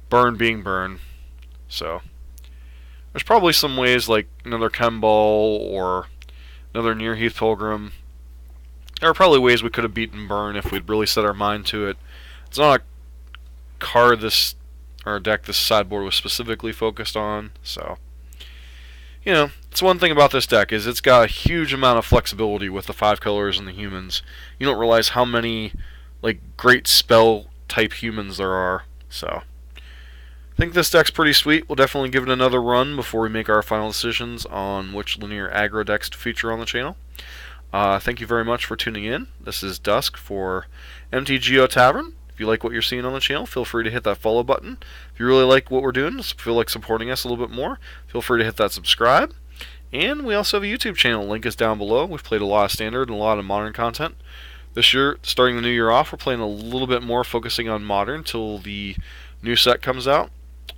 Burn being Burn. So, there's probably some ways, like another Chemball or another Nearheath Pilgrim. There are probably ways we could have beaten Burn if we'd really set our mind to it. It's not a card or a deck this sideboard was specifically focused on, so, you know, That's one thing about this deck, is it's got a huge amount of flexibility with the 5 colors and the humans. You don't realize how many like great spell type humans there are. So I think this deck's pretty sweet. We'll definitely give it another run before we make our final decisions on which linear aggro decks to feature on the channel. Thank you very much for tuning in. This is Dusk for MTGO Tavern. If you like what you're seeing on the channel, feel free to hit that follow button. If you really like what we're doing, feel like supporting us a little bit more, feel free to hit that subscribe. And we also have a YouTube channel. Link is down below. We've played a lot of Standard and a lot of Modern content. This year, starting the new year off, we're playing a little bit more, focusing on Modern till the new set comes out.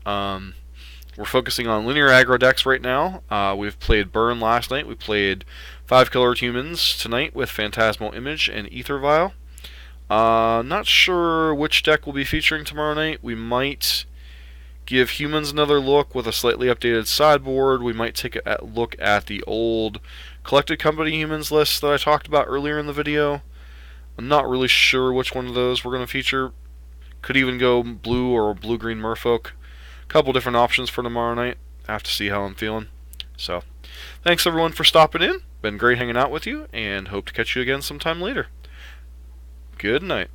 We're focusing on linear aggro decks right now. We've played Burn last night. We played 5-colored humans tonight with Phantasmal Image and Aether Vial. Not sure which deck we'll be featuring tomorrow night. We might give humans another look with a slightly updated sideboard. We might take a look at the old Collected Company humans list that I talked about earlier in the video. I'm not really sure which one of those we're going to feature. Could even go blue or blue-green merfolk. A couple different options for tomorrow night. I have to see how I'm feeling. So, thanks everyone for stopping in. Been great hanging out with you, and hope to catch you again sometime later. Good night.